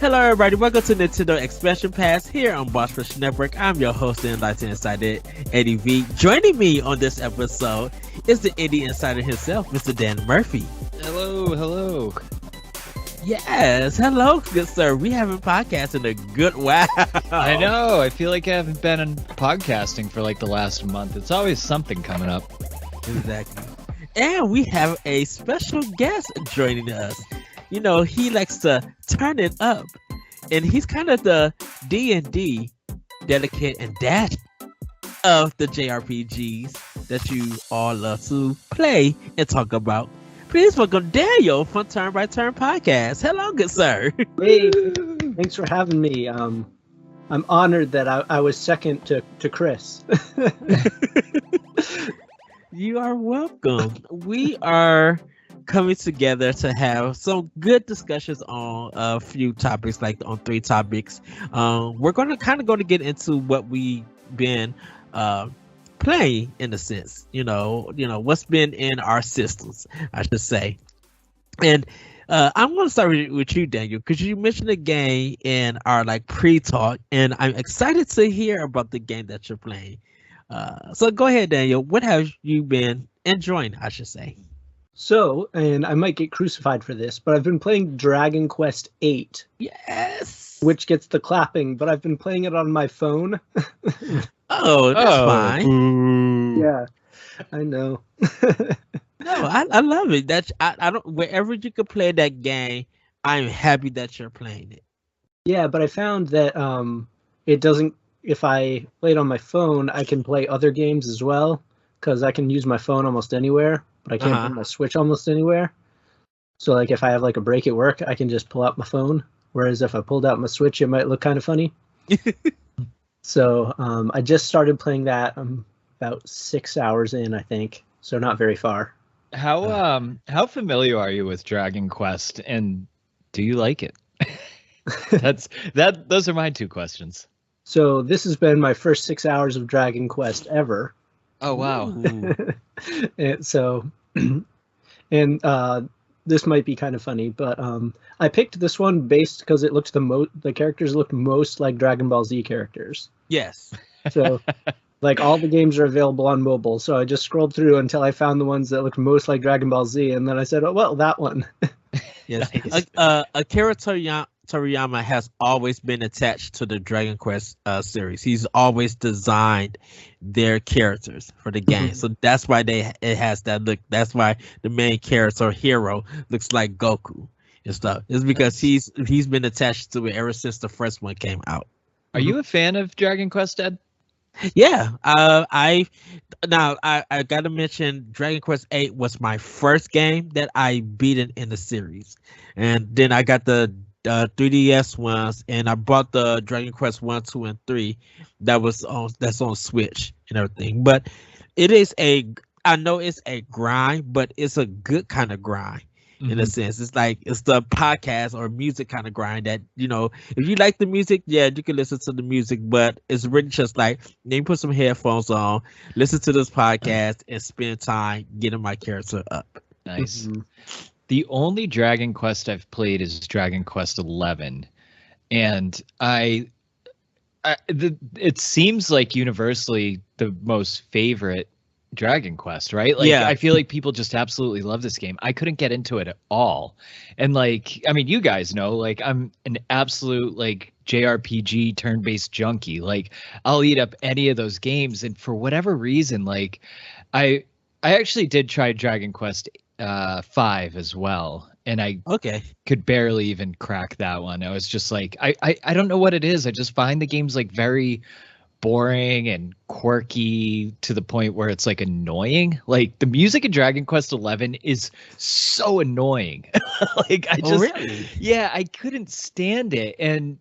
Hello, everybody. Welcome to Nintendo Expansion Pass here on Boss Rush Network. I'm your host and Enlightened Insider, Eddie V. Joining me on this episode is the Indie Insider himself, Mr. Dan Murphy. Hello. Yes, hello, good sir. We haven't podcasted in a good while. I know. I feel like I haven't been on podcasting for like the last month. It's always something coming up. Exactly. And we have a special guest joining us. You know, he likes to turn it up, and he's kind of the D&D delegate and dad of the JRPGs that you all love to play and talk about. Please welcome Daniel from Turn by Turn Podcast. Hello, good sir. Hey, thanks for having me. I'm honored that I was second to Chris. You are welcome. We are coming together to have some good discussions on a few topics, like on 3 topics. We're going to get into what we've been playing, in a sense. You know what's been in our systems, I should say. And I'm going to start with you, Daniel, because you mentioned the game in our pre-talk, and I'm excited to hear about the game that you're playing. So go ahead, Daniel. What have you been enjoying, I should say? So, and I might get crucified for this, but I've been playing Dragon Quest VIII. Yes. Which gets the clapping, but I've been playing it on my phone. Oh, that's fine. Yeah, I know. No, I love it. I don't. Wherever you can play that game, I'm happy that you're playing it. Yeah, but I found that it doesn't. If I play it on my phone, I can play other games as well, because I can use my phone almost anywhere, but I can't bring my Switch almost anywhere. So if I have a break at work, I can just pull out my phone. Whereas if I pulled out my Switch, it might look kind of funny. So I just started playing that. I'm about 6 hours in, I think. So not very far. How familiar are you with Dragon Quest, and do you like it? Those are my 2 questions. So this has been my first 6 hours of Dragon Quest ever. Oh wow! And so, this might be kind of funny, but I picked this one based because it looked the characters looked most like Dragon Ball Z characters. Yes. So, all the games are available on mobile. So I just scrolled through until I found the ones that looked most like Dragon Ball Z, and then I said, "Oh well, that one." Yes. Akira Toriyama has always been attached to the Dragon Quest series. He's always designed their characters for the game, so that's why it has that look. That's why the main character or hero looks like Goku and stuff. It's because he's been attached to it ever since the first one came out. Are you a fan of Dragon Quest, Ed? Yeah, I gotta mention Dragon Quest VIII was my first game that I beat in the series, and then I got the 3DS ones, and I bought the Dragon Quest 1, 2, and 3 that's on Switch and everything. But I know it's a grind, but it's a good kind of grind. In a sense, it's the podcast or music kind of grind that, if you like the music, yeah, you can listen to the music, but it's really just you put some headphones on, listen to this podcast, and spend time getting my character up. Nice. The only Dragon Quest I've played is Dragon Quest XI, and it seems like universally the most favorite Dragon Quest, right? Yeah. I feel like people just absolutely love this game. I couldn't get into it at all. And you guys know, I'm an absolute JRPG turn-based junkie. I'll eat up any of those games. And for whatever reason, I actually did try Dragon Quest 5 as well. And I could barely even crack that one. I was just I don't know what it is. I just find the games very boring and quirky to the point where it's annoying. The music in Dragon Quest XI is so annoying. Really? Yeah, I couldn't stand it. And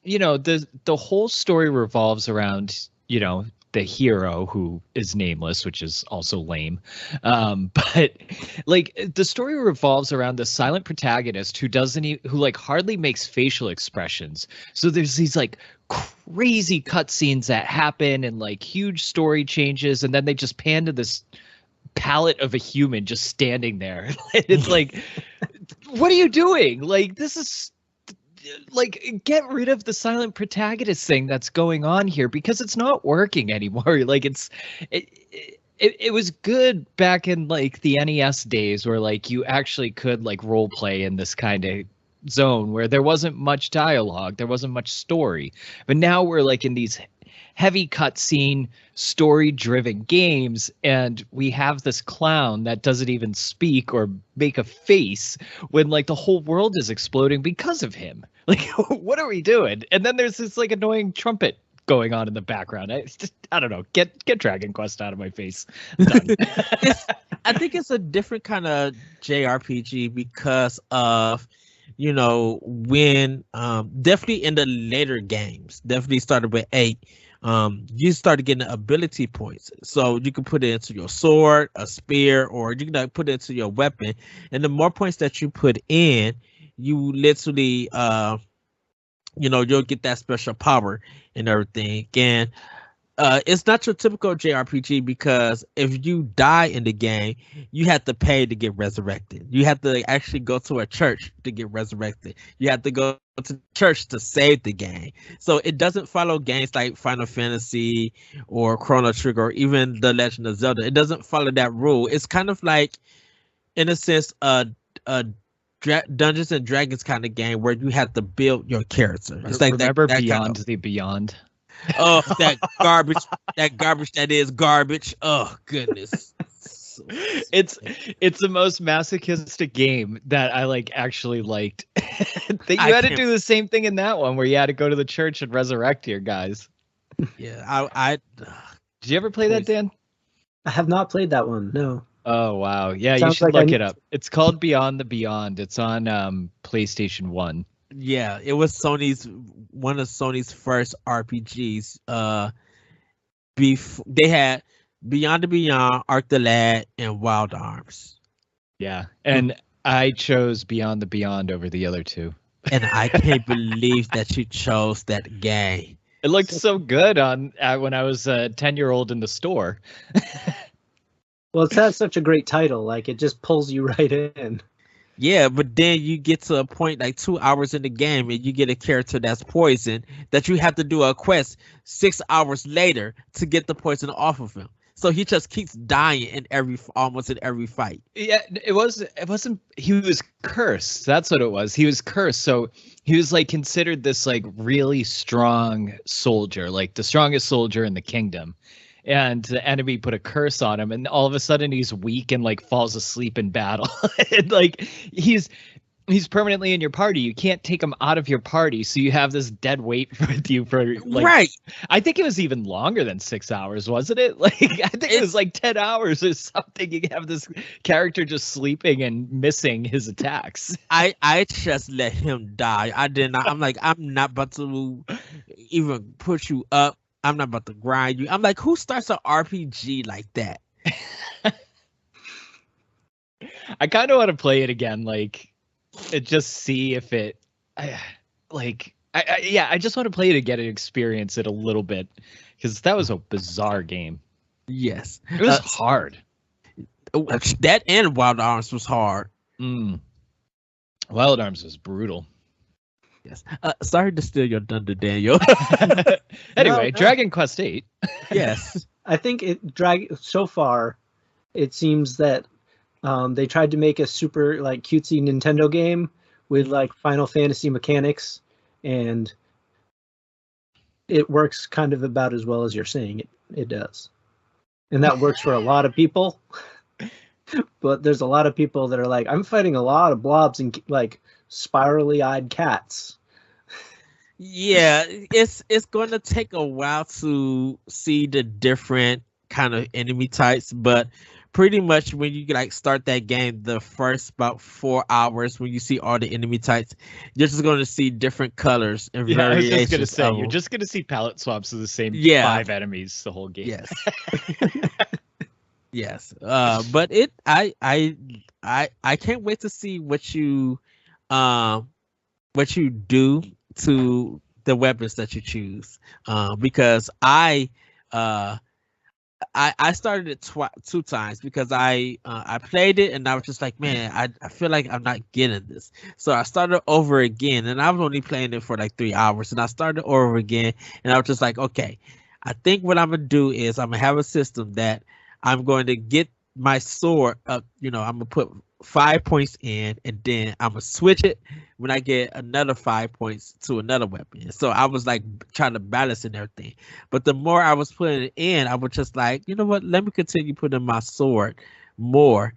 the whole story revolves around the hero who is nameless, which is also lame. But the story revolves around the silent protagonist who hardly makes facial expressions. So there's these crazy cutscenes that happen and huge story changes, and then they just pan to this palette of a human just standing there. It's what are you doing? This is like get rid of the silent protagonist thing that's going on here, because it's not working anymore. Like it was good back in like the NES days, where like you actually could like role play in this kind of zone where there wasn't much dialogue, there wasn't much story. But now we're like in these heavy cutscene, story-driven games, and we have this clown that doesn't even speak or make a face when like the whole world is exploding because of him. Like, what are we doing? And then there's this like annoying trumpet going on in the background. I don't know. Get Dragon Quest out of my face. Done. I think it's a different kind of JRPG because of, you know, when definitely in the later games, definitely started with 8. You started getting ability points, so you can put it into your sword, a spear, or you can like, put it into your weapon. And the more points that you put in, you literally, you know, you'll get that special power and everything. And it's not your typical JRPG because if you die in the game, you have to pay to get resurrected. You have to actually go to a church to get resurrected. You have to go to church to save the game. So it doesn't follow games like Final Fantasy or Chrono Trigger or even The Legend of Zelda. It doesn't follow that rule. It's kind of like, in a sense, a Dungeons and Dragons kind of game where you have to build your character. It's like remember that Beyond kind of, the Beyond. Oh, that garbage! That is garbage. Oh goodness! It's the most masochistic game that I like actually liked. That you had to do the same thing in that one where you had to go to the church and resurrect your guys. Yeah, I did you ever play that, Dan? I have not played that one. No. Oh wow, yeah, Sounds you should like look it up. It's called Beyond the Beyond. It's on PlayStation 1. Yeah, it was one of Sony's first RPGs. They had Beyond the Beyond, Arc the Lad, and Wild Arms. Yeah, and I chose Beyond the Beyond over the other two. And I can't believe that you chose that game. It looked so good on when I was a 10-year-old in the store. Well, it has such a great title. Like, it just pulls you right in. Yeah, but then you get to a point like 2 hours in the game and you get a character that's poisoned that you have to do a quest 6 hours later to get the poison off of him. So he just keeps dying in almost in every fight. Yeah, it wasn't he was cursed. That's what it was. He was cursed. So he was like considered this like really strong soldier, like the strongest soldier in the kingdom. And the enemy put a curse on him, and all of a sudden he's weak and like falls asleep in battle. And like he's permanently in your party. You can't take him out of your party, so you have this dead weight with you for like. Right. I think it was even longer than 6 hours, wasn't it? Like I think it was like 10 hours or something. You have this character just sleeping and missing his attacks. I just let him die. I did not. I'm like, I'm not about to even push you up. I'm not about to grind you. I'm like, who starts an RPG like that? I kind of want to play it again, like, and just see if it, I just want to play it again and experience it a little bit, because that was a bizarre game. Yes, it was hard. That and Wild Arms was hard. Wild Arms was brutal. Yes. Sorry to steal your thunder, Daniel. Anyway, no. Dragon Quest VIII. Yes. I think so far, it seems that they tried to make a super like cutesy Nintendo game with like Final Fantasy mechanics, and it works kind of about as well as you're saying it does. And that works for a lot of people. But there's a lot of people that are like, I'm fighting a lot of blobs and like spirally eyed cats. Yeah, it's going to take a while to see the different kind of enemy types, but pretty much when you like start that game, the first about 4 hours when you see all the enemy types, you're just going to see different colors and variations. I was just going to say, you're just going to see palette swaps of the same 5 enemies the whole game. Yes. Yes. But I can't wait to see what you do to the weapons that you choose, because I I started it two times because I played it and I was just like, man, I feel like I'm not getting this. So I started over again, and I was only playing it for like 3 hours, and I started over again, and I was just like, okay, I think what I'm gonna do is I'm gonna have a system that I'm going to get my sword up. I'm gonna put 5 points in, and then I'm gonna switch it when I get another 5 points to another weapon. So I was like trying to balance and everything. But the more I was putting it in, I was just like, you know what? Let me continue putting my sword more.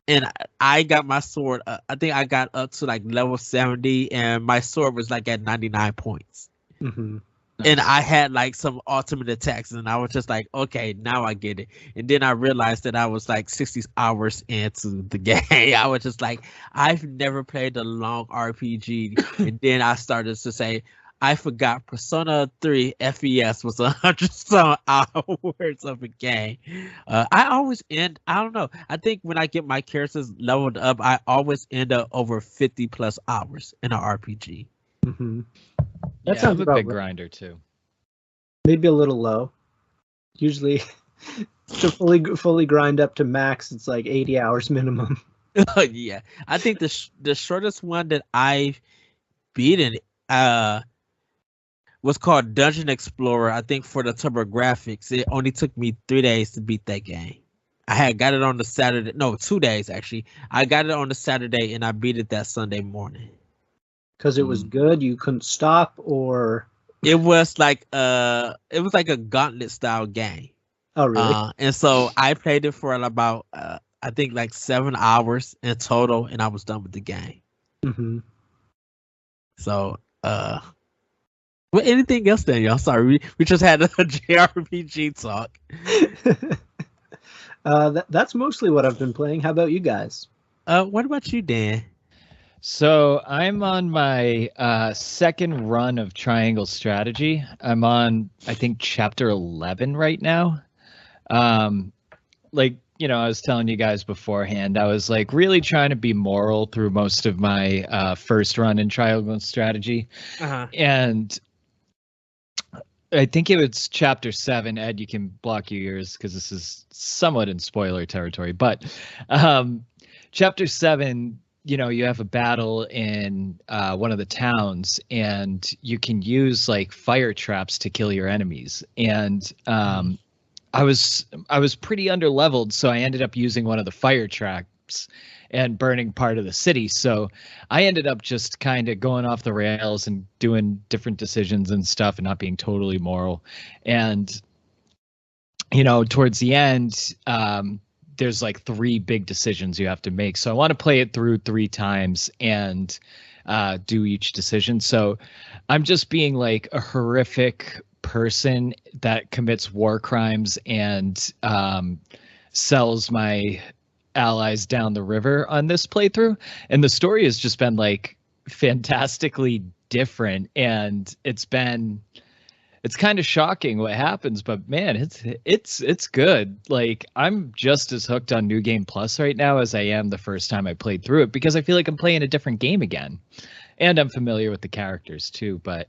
And I got my sword. I think I got up to like level 70, and my sword was like at 99 points. Mm-hmm. And Nice. I had like some ultimate attacks, and I was just like, okay, now I get it. And then I realized that I was like 60 hours into the game. I was just like, I've never played a long RPG. And then I started to say, I forgot Persona 3 FES was 100 some hours of a game. I don't know. I think when I get my characters leveled up, I always end up over 50 plus hours in an RPG. Mm-hmm. That Yeah, sounds I'm a about big right. grinder too. Maybe a little low. Usually, to fully grind up to max, it's like 80 hours minimum. Yeah, I think the shortest one that I've beaten uh was called Dungeon Explorer. I think for the TurboGrafx, it only took me 3 days to beat that game. I had got it on the Saturday, no, 2 days actually. I got it on the Saturday and I beat it that Sunday morning. Because it was good, you couldn't stop, or It was like a gauntlet style game. oh really? And so I played it for about I think like 7 hours in total, and I was done with the game. Mm-hmm. So well, anything else, Daniel? I'm sorry, we just had a JRPG talk. That's mostly what I've been playing. How about you guys? What about you, Dan? So I'm on my second run of Triangle Strategy. I'm on, I think, chapter 11 right now. Like, I was telling you guys beforehand, I was like really trying to be moral through most of my first run in Triangle Strategy. Uh-huh. And I think it was chapter 7. Ed, you can block your ears because this is somewhat in spoiler territory. But chapter 7, you have a battle in one of the towns, and you can use like fire traps to kill your enemies. And I was pretty underleveled, so I ended up using one of the fire traps and burning part of the city. So I ended up just kind of going off the rails and doing different decisions and stuff and not being totally moral. And, towards the end, there's like 3 big decisions you have to make. So I want to play it through 3 times and do each decision. So I'm just being like a horrific person that commits war crimes and sells my allies down the river on this playthrough. And the story has just been like fantastically different, and it's kind of shocking what happens, but man, it's good. Like, I'm just as hooked on New Game Plus right now as I am the first time I played through it, because I feel like I'm playing a different game again. And I'm familiar with the characters too. But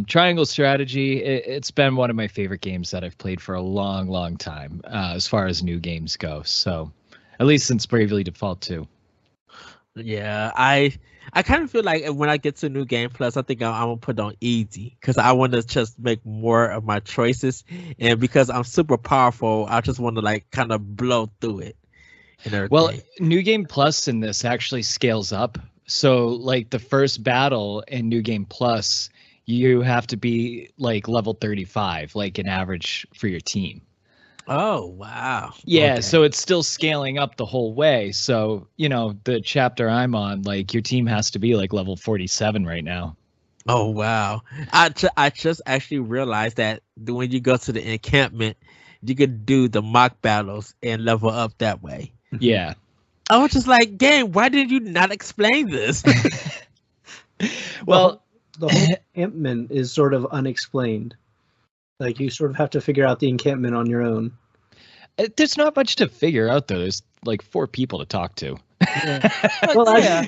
Triangle Strategy, it's been one of my favorite games that I've played for a long, long time, as far as new games go. So, at least since Bravely Default 2. Yeah, I kind of feel like when I get to New Game Plus, I think I'm gonna put on easy because I want to just make more of my choices, and because I'm super powerful, I just want to like kind of blow through it and everything. Well, New Game Plus in this actually scales up. So like the first battle in New Game Plus, you have to be like level 35, like an average for your team. Oh, wow. Yeah, Okay. so it's still scaling up the whole way. So, the chapter I'm on, like your team has to be like level 47 right now. Oh, wow. I just actually realized that when you go to the encampment, you could do the mock battles and level up that way. Yeah. I was just like, game, why did you not explain this? Well, the whole encampment is sort of unexplained. Like, you sort of have to figure out the encampment on your own. There's not much to figure out, though. There's like 4 people to talk to. Yeah. Well, yeah.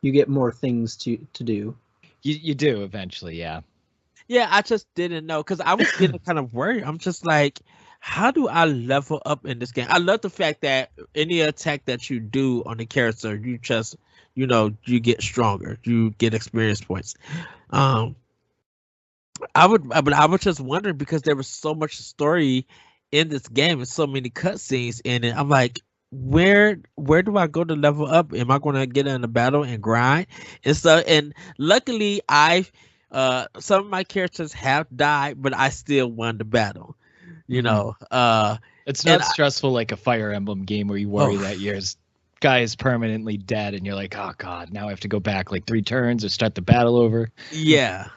You get more things to do. You do eventually, yeah. Yeah, I just didn't know because I was getting kind of worried. I'm just like, how do I level up in this game? I love the fact that any attack that you do on the character, you just, you get stronger, you get experience points. Um, but I was just wondering because there was so much story in this game and so many cutscenes in it. I'm like, where do I go to level up? Am I going to get in a battle and grind? And luckily, some of my characters have died, but I still won the battle. You know, it's not stressful like a Fire Emblem game where you worry that your guy is permanently dead and you're like, oh god, now I have to go back like 3 turns or start the battle over. Yeah.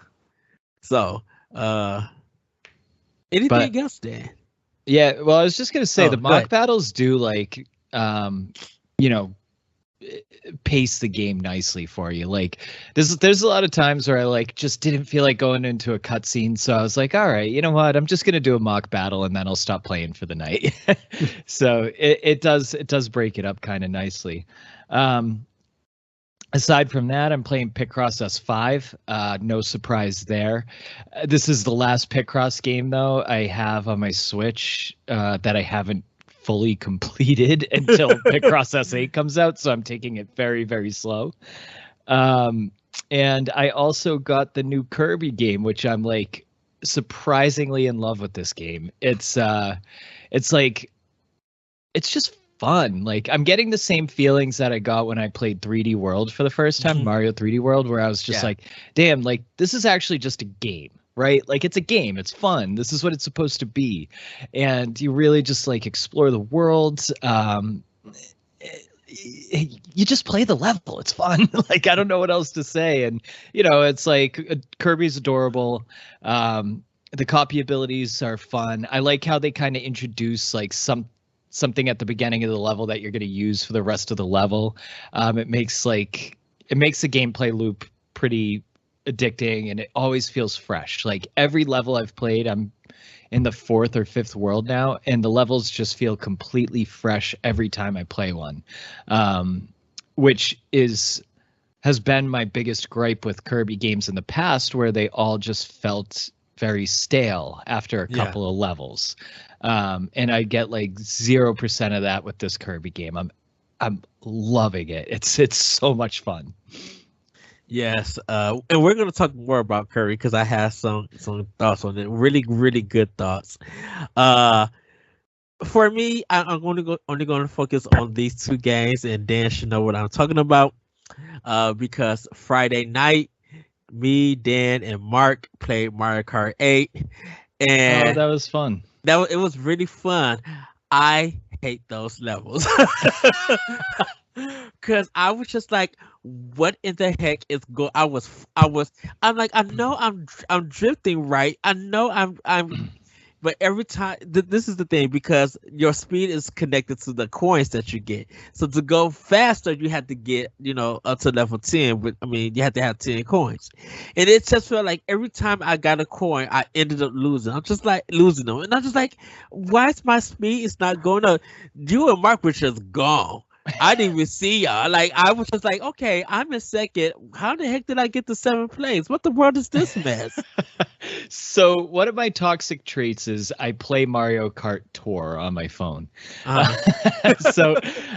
So, anything else, Dan? Yeah, well, I was just gonna say the mock battles do like, pace the game nicely for you. Like, there's a lot of times where I like just didn't feel like going into a cutscene, so I was like, all right, you know what? I'm just gonna do a mock battle and then I'll stop playing for the night. So it does break it up kind of nicely. Aside from that, I'm playing Picross S5. No surprise there. This is the last Picross game, though, I have on my Switch that I haven't fully completed until Picross S8 comes out, so I'm taking it very, very slow. And I also got the new Kirby game, which I'm like surprisingly in love with this game. It's just fun. Like, I'm getting the same feelings that I got when I played 3D World for the first time, Mario 3D World, where I was just like, damn, like, this is actually just a game, right? Like, it's a game. It's fun. This is what it's supposed to be. And you really just, like, explore the world. You just play the level. It's fun. Like, I don't know what else to say. And, it's like Kirby's adorable. The copy abilities are fun. I like how they kind of introduce, like, something at the beginning of the level that you're going to use for the rest of the level. It makes the gameplay loop pretty addicting, and it always feels fresh. Like, every level I've played, I'm in the 4th or 5th world now, and the levels just feel completely fresh every time I play one, which has been my biggest gripe with Kirby games in the past, where they all just felt very stale after a couple of levels. And I get like 0% of that with this Kirby game. I'm loving it. It's so much fun. Yes, and we're going to talk more about Kirby because I have some thoughts on it. Really, really good thoughts. For me, I'm only going to focus on these 2 games, and Dan should know what I'm talking about. Because Friday night, me, Dan, and Mark played Mario Kart 8, and that was fun. It was really fun. I hate those levels because I was just like, what in the heck is I'm like, I know I'm drifting right. I know I'm but every time this is the thing, because your speed is connected to the coins that you get. So to go faster, you have to get, up to level 10. But you have to have 10 coins. And it just felt like every time I got a coin, I ended up losing. I'm just like losing them. And I'm just like, why is my speed is not going up? You and Mark were just gone. I didn't even see y'all. Like, I was just like, okay, I'm in 2nd. How the heck did I get to 7th place? What the world is this mess? So one of my toxic traits is I play Mario Kart Tour on my phone. So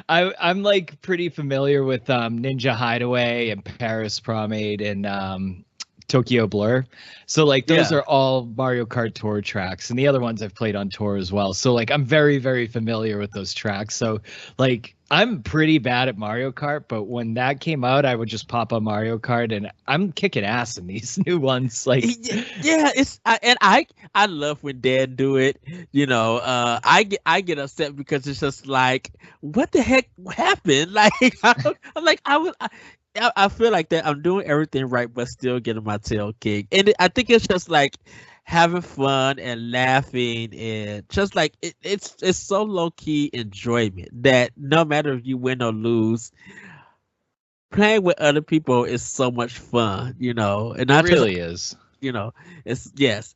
I'm like pretty familiar with Ninja Hideaway and Paris Promenade and Tokyo Blur. So like those are all Mario Kart Tour tracks, and the other ones I've played on tour as well. So like I'm very, very familiar with those tracks. So like I'm pretty bad at Mario Kart, but when that came out, I would just pop on Mario Kart, and I'm kicking ass in these new ones. Like, I love when Dan do it. I get upset because it's just like, what the heck happened? Like, I'm like, I feel like that I'm doing everything right, but still getting my tail kicked. And I think it's just like having fun and laughing, and just like it's so low key enjoyment that no matter if you win or lose, playing with other people is so much fun, And it really is. It's yes.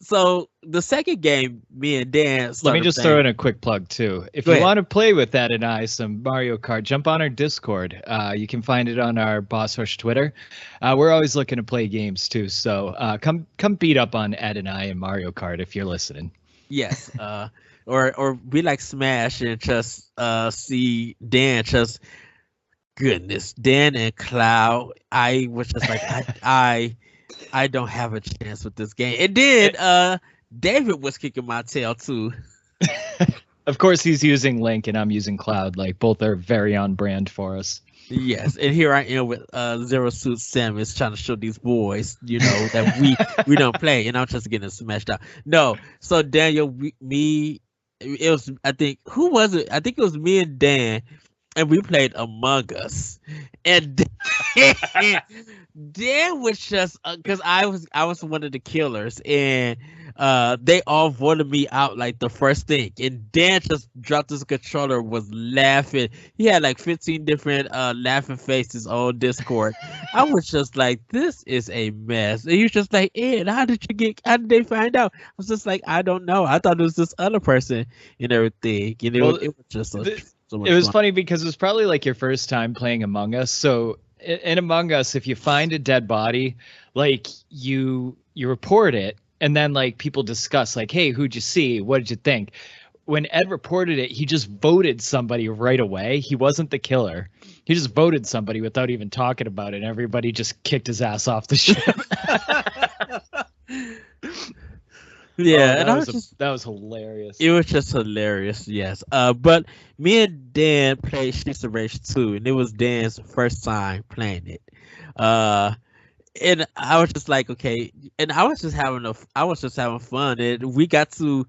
So the second game, me and Dan. Let me just throw in a quick plug too. If you want to play with Ed and I some Mario Kart, jump on our Discord. You can find it on our Boss Rush Twitter. We're always looking to play games too. So come beat up on Ed and I in Mario Kart if you're listening. Yes. or be like Smash and just see Dan just goodness, Dan and Cloud. I was just like I don't have a chance with this game. And then David was kicking my tail too. Of course, he's using Link and I'm using Cloud. Like both are very on brand for us. Yes, and here I am with Zero Suit Samus trying to show these boys, that we don't play, and I'm just getting smashed out. No, so Daniel, it was, I think, who was it? I think it was me and Dan, and we played Among Us, and Dan was just because I was one of the killers, and they all voted me out like the first thing, and Dan just dropped his controller, was laughing. He had like 15 different laughing faces on Discord. I was just like, this is a mess. And he was just like, Ed, how did they find out? I was just like, I don't know. I thought it was this other person and everything. It was just so much it was fun. funny because it was probably like your first time playing Among Us. So in Among Us, if you find a dead body, like you report it, and then like people discuss like, hey, who'd you see? What did you think? When Ed reported it, he just voted somebody right away. He wasn't the killer. He just voted somebody without even talking about it. And everybody just kicked his ass off the ship. Yeah, that was hilarious. It was just hilarious, yes. But me and Dan played Streets of Rage 2, and it was Dan's first time playing it. And I was just like, okay, and I was just having fun, and we got to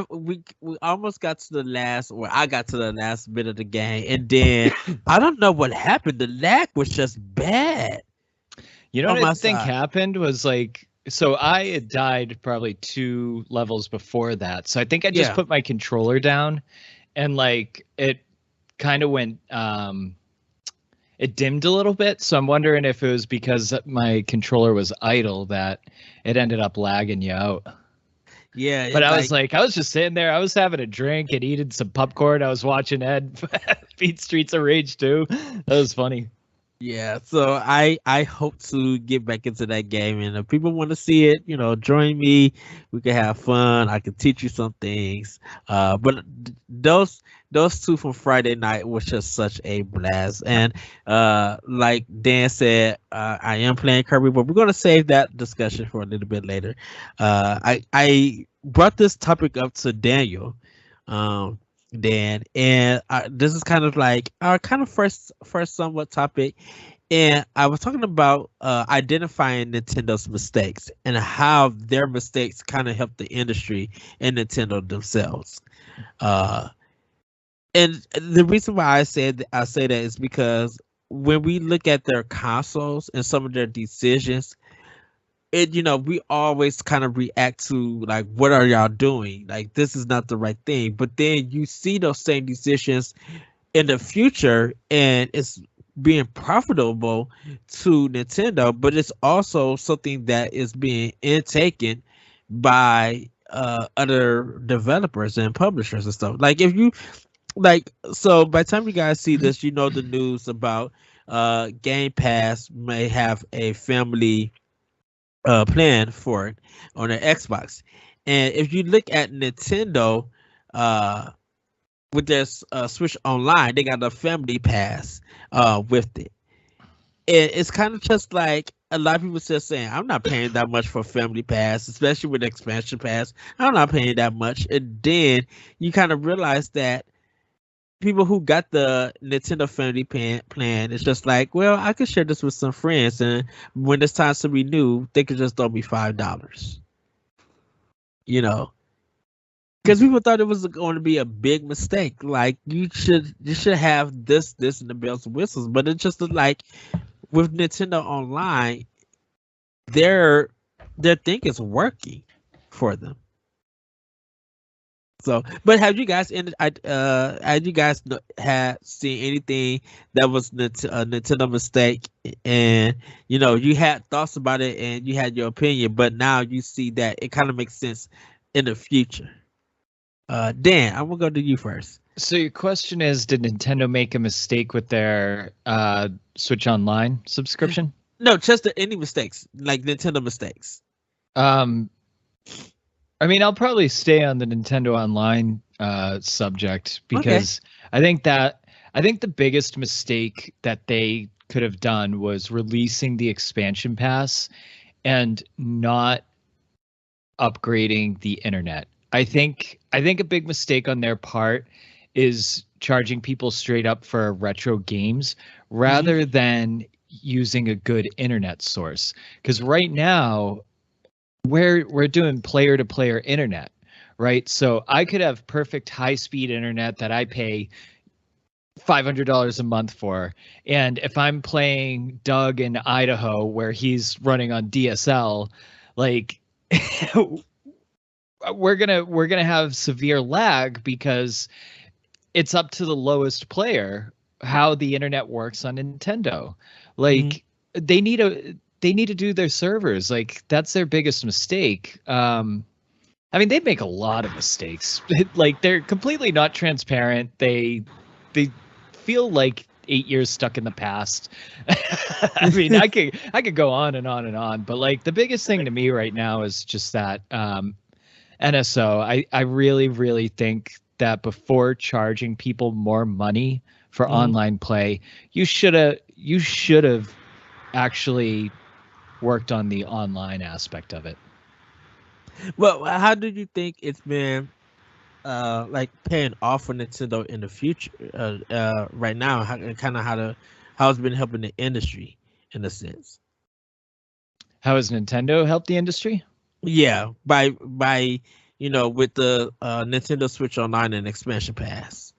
we almost got to the last, or I got to the last bit of the game, and then I don't know what happened. The lag was just bad. You know what I think happened was like, so I had died probably 2 levels before that. So I think I just put my controller down, and like it kind of went it dimmed a little bit. So I'm wondering if it was because my controller was idle that it ended up lagging you out. Yeah, but I was just sitting there. I was having a drink and eating some popcorn. I was watching Ed beat Streets of Rage 2. That was funny. Yeah, so I hope to get back into that game, and if people want to see it, join me. We can have fun. I can teach you some things. But those 2 from Friday night was just such a blast. And like Dan said, I am playing Kirby, but we're gonna save that discussion for a little bit later. I brought this topic up to Daniel. Dan, and this is kind of like our kind of first somewhat topic, and I was talking about identifying Nintendo's mistakes and how their mistakes kind of help the industry and Nintendo themselves. And the reason why I say that is because when we look at their consoles and some of their decisions, we always kind of react to like, what are y'all doing? Like, this is not the right thing. But then you see those same decisions in the future, and it's being profitable to Nintendo, but it's also something that is being intaken by other developers and publishers and stuff. Like, if you so by the time you guys see this, the news about Game Pass may have a family plan for it on their Xbox. And if you look at Nintendo with their Switch Online, they got a family pass with it. And it's kind of just like a lot of people just saying, I'm not paying that much for family pass, especially with expansion pass. I'm not paying that much. And then you kind of realize that people who got the Nintendo family plan, it's just like, well, I could share this with some friends, and when it's time to renew, they could just throw me $5. Because people thought it was going to be a big mistake. Like, you should have this, and the bells and whistles. But it's just like with Nintendo Online, their thing is working for them. So, but have you guys had seen anything that was a Nintendo mistake, and you had thoughts about it and you had your opinion, but now you see that it kind of makes sense in the future? Dan, I'm gonna go to you first. So your question is, did Nintendo make a mistake with their Switch Online subscription? No, just any mistakes, like Nintendo mistakes. I mean, I'll probably stay on the Nintendo Online subject because I think the biggest mistake that they could have done was releasing the expansion pass and not upgrading the internet. I think a big mistake on their part is charging people straight up for retro games rather than using a good internet source. Because right now we're doing player to player internet, right? So I could have perfect high speed internet that I pay $500 a month for, and if I'm playing Doug in Idaho where he's running on DSL, like we're gonna have severe lag because it's up to the lowest player how the internet works on Nintendo. Like they need to do their servers. Like that's their biggest mistake. I mean, they make a lot of mistakes. Like they're completely not transparent. They feel like 8 years stuck in the past. I mean, I could go on and on and on, but like the biggest thing to me right now is just that NSO. I really, really think that before charging people more money for online play, you should have actually worked on the online aspect of it. Well, how do you think it's been like paying off for Nintendo in the future right now, and kind of how it's been helping the industry in a sense? How has Nintendo helped the industry? Yeah, by with the Nintendo Switch Online and expansion pass.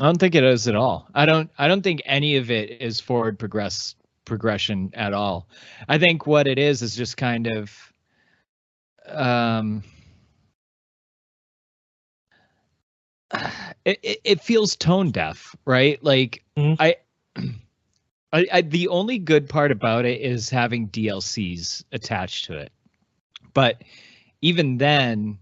I don't think it is at all. I don't think any of it is forward progression at all. I think what it is just kind of it feels tone deaf, right? Like I the only good part about it is having DLCs attached to it. But even then,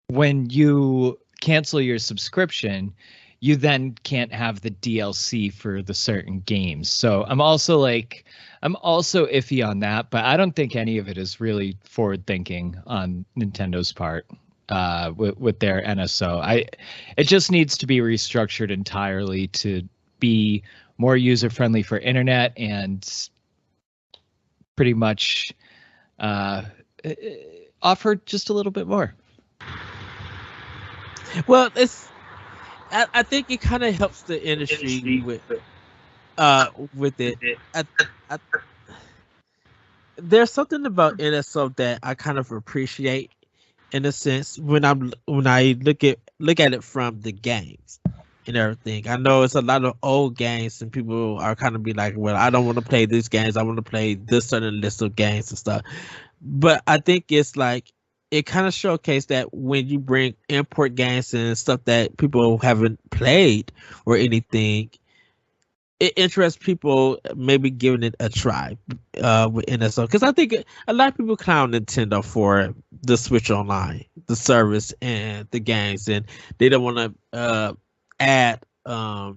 when you cancel your subscription, you then can't have the DLC for the certain games. So I'm also iffy on that, but I don't think any of it is really forward thinking on Nintendo's part with their NSO. It just needs to be restructured entirely to be more user friendly for internet and pretty much offer just a little bit more. Well, I think it kind of helps the industry with it. There's something about NSO that I kind of appreciate in a sense when I look at it from the games and everything. I know it's a lot of old games and people are kind of be like, well, I don't want to play these games. I want to play this certain list of games and stuff. But I think it's like it kind of showcased that when you bring import games and stuff that people haven't played or anything, it interests people maybe giving it a try with NSO. Because I think a lot of people clown Nintendo for the Switch Online, the service, and the games, and they don't want to add the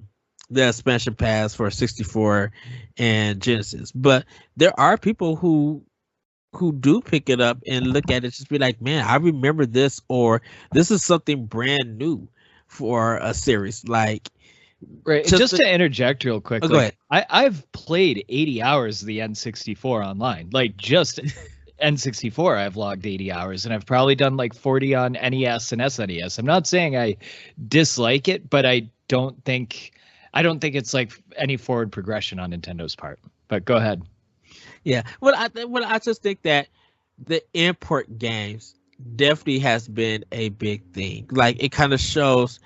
expansion pass for 64 and Genesis. But there are people who do pick it up and look at it, just be like, man, I remember this, or this is something brand new for a series. Like, right. Just to interject real quick, go ahead. I've played 80 hours of the N64 online. Like just N64, I've logged 80 hours, and I've probably done like 40 on NES and SNES. I'm not saying I dislike it, but I don't think it's like any forward progression on Nintendo's part. But go ahead. Yeah, well, I just think that the import games definitely has been a big thing. Like it kind of shows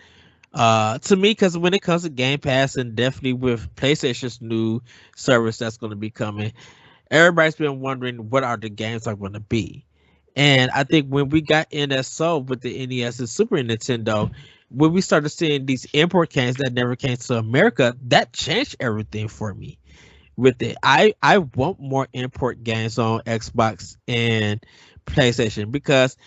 to me, because when it comes to Game Pass and definitely with PlayStation's new service that's going to be coming, everybody's been wondering what are the games are going to be. And I think when we got NSO with the NES and Super Nintendo, when we started seeing these import games that never came to America, that changed everything for me. With it, I want more import games on Xbox and PlayStation, because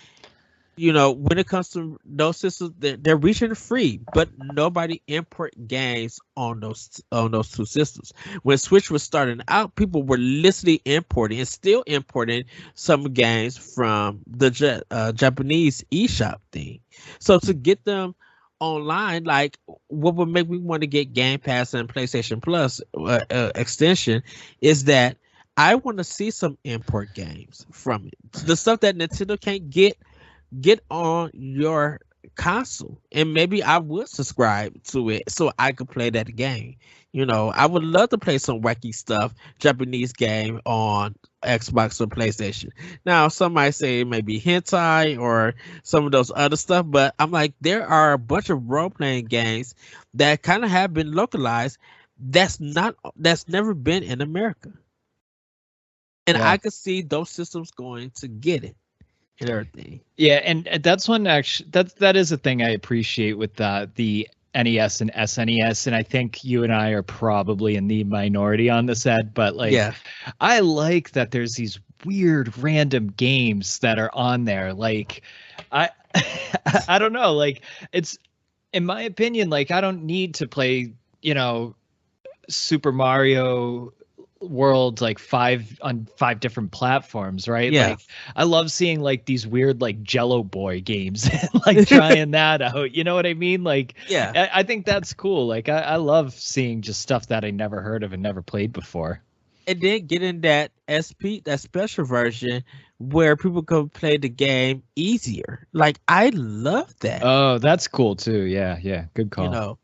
when it comes to those systems, they're region free, but nobody import games on those two systems. When Switch was starting out, people were literally importing and still importing some games from the Japanese eShop thing. So to get them online, like what would make me want to get Game Pass and PlayStation Plus extension is that I want to see some import games from it. The stuff that Nintendo can't get on your console, and maybe I would subscribe to it so I could play that game. I would love to play some wacky stuff, Japanese game on Xbox or PlayStation. Now, some might say maybe hentai or some of those other stuff, but I'm like, there are a bunch of role playing games that kind of have been localized that's never been in America, and Yeah. I could see those systems going to get it and everything. Yeah, and that's one actually that is a thing I appreciate with the NES and SNES, and I think you and I are probably in the minority on this, Ed, but like Yeah. I like that there's these weird random games that are on there. Like I I don't know, like it's in my opinion, like I don't need to play, Super Mario World like on 5 different platforms, right? Yeah. Like I love seeing like these weird like Jello Boy games and like trying that out. You know what I mean? Like Yeah. I think that's cool. Like I love seeing just stuff that I never heard of and never played before. And then getting that that special version where people can play the game easier. Like I love that. Oh, that's cool too. Yeah, good call.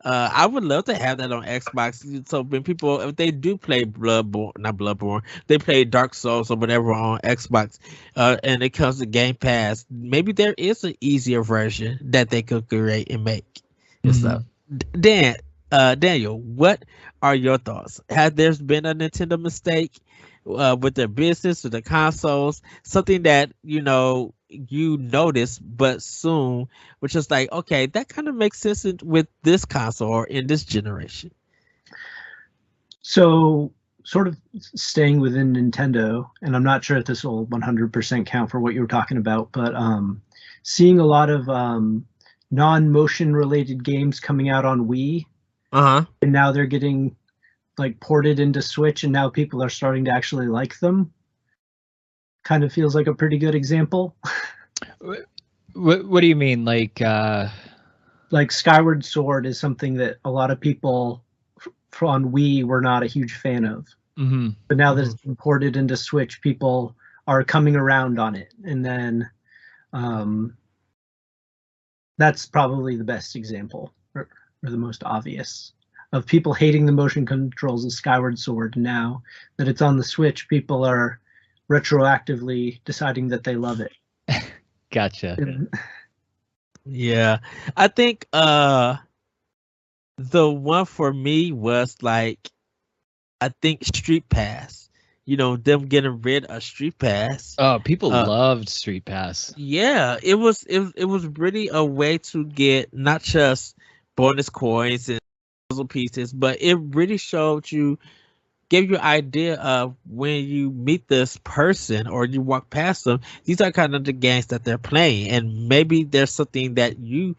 I would love to have that on Xbox. So when people, if they do play not Bloodborne, they play Dark Souls or whatever on Xbox, and it comes to Game Pass, maybe there is an easier version that they could create and make and stuff. Daniel, what are your thoughts? Has there been a Nintendo mistake with their business or the consoles? Something that you notice, but soon, which is like, okay, that kind of makes sense with this console or in this generation. So, sort of staying within Nintendo, and I'm not sure if this will 100% count for what you were talking about, but seeing a lot of non-motion related games coming out on Wii, and now they're getting like ported into Switch, and now people are starting to actually like them. Kind of feels like a pretty good example. What do you mean? Like Skyward Sword is something that a lot of people on Wii were not a huge fan of. Mm-hmm. But now that it's been ported into Switch, people are coming around on it. And then that's probably the best example, or the most obvious, of people hating the motion controls of Skyward Sword. Now that it's on the Switch, people are retroactively deciding that they love it. Gotcha. Yeah. I think the one for me was like, I think Street Pass. Them getting rid of Street Pass. Oh, people loved Street Pass. Yeah, it was really a way to get not just bonus coins and puzzle pieces, but it really gave you an idea of when you meet this person or you walk past them, these are kind of the games that they're playing, and maybe there's something that you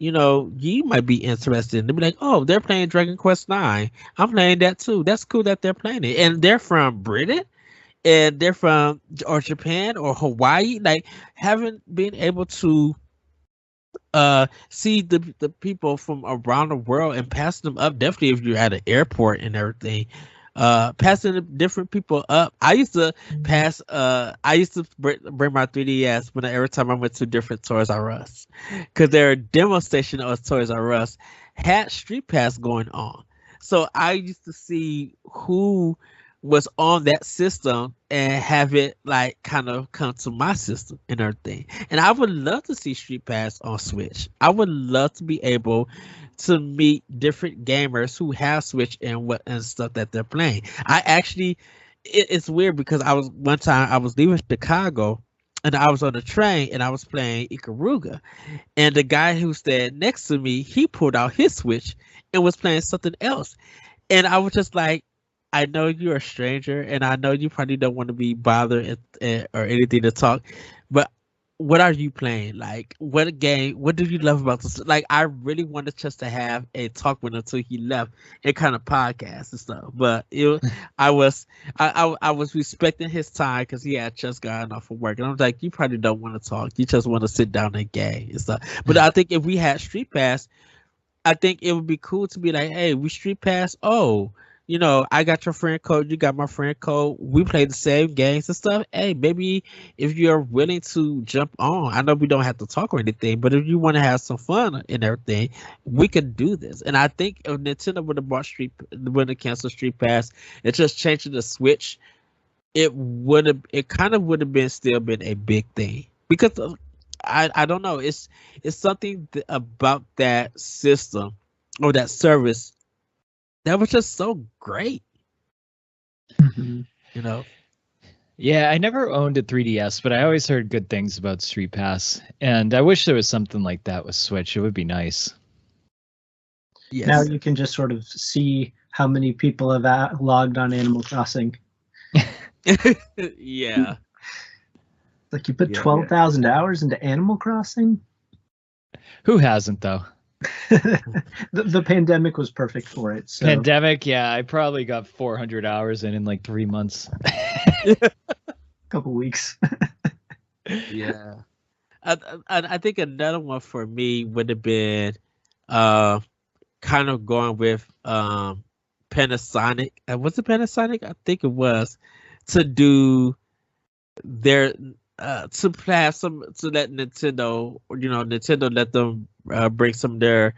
might be interested in. They'll be like, oh, they're playing Dragon Quest 9. I'm playing that too. That's cool that they're playing it, and they're from Britain, and they're from or Japan or Hawaii. Like, haven't been able to see the people from around the world and pass them up. Definitely if you're at an airport and everything. Passing the different people up. I used to bring my 3DS every time I went to different Toys R Us, because their demo station of Toys R Us had Street Pass going on. So I used to see who was on that system and have it like kind of come to my system and everything. And I would love to see Street Pass on Switch. I would love to be able to meet different gamers who have Switch and stuff that they're playing. I actually, it's weird because one time I was leaving Chicago and I was on the train and I was playing Ikaruga, and the guy who stayed next to me, he pulled out his Switch and was playing something else. And I was just like, I know you're a stranger and I know you probably don't want to be bothered or anything to talk, but what are you playing? Like, what game? What do you love about this? Like, I really wanted just to have a talk with him until he left and kind of podcast and stuff. But I was, I was respecting his time because he had just gotten off of work, and I was like, you probably don't want to talk. You just want to sit down and game and stuff. But I think if we had Street Pass, I think it would be cool to be like, hey, we Street Pass. Oh, I got your friend code. You got my friend code. We play the same games and stuff. Hey, maybe if you're willing to jump on, I know we don't have to talk or anything, but if you want to have some fun and everything, we could do this. And I think if Nintendo would have bought would have canceled Street Pass, it just changed the Switch. It kind of would have still been a big thing because I don't know. It's something about that system or that service that was just so great. Mhm. Yeah, I never owned a 3DS, but I always heard good things about Street Pass, and I wish there was something like that with Switch. It would be nice. Yes. Now you can just sort of see how many people have logged on Animal Crossing. Yeah. Like you put Yeah. 12,000 hours into Animal Crossing? Who hasn't, though? The pandemic was perfect for it. So. Pandemic, yeah, I probably got 400 hours in like 3 months. Couple weeks. Yeah. I think another one for me would have been kind of going with Panasonic. Was it Panasonic? I think it was, to do their to have some, to let Nintendo, Nintendo let them bring some of their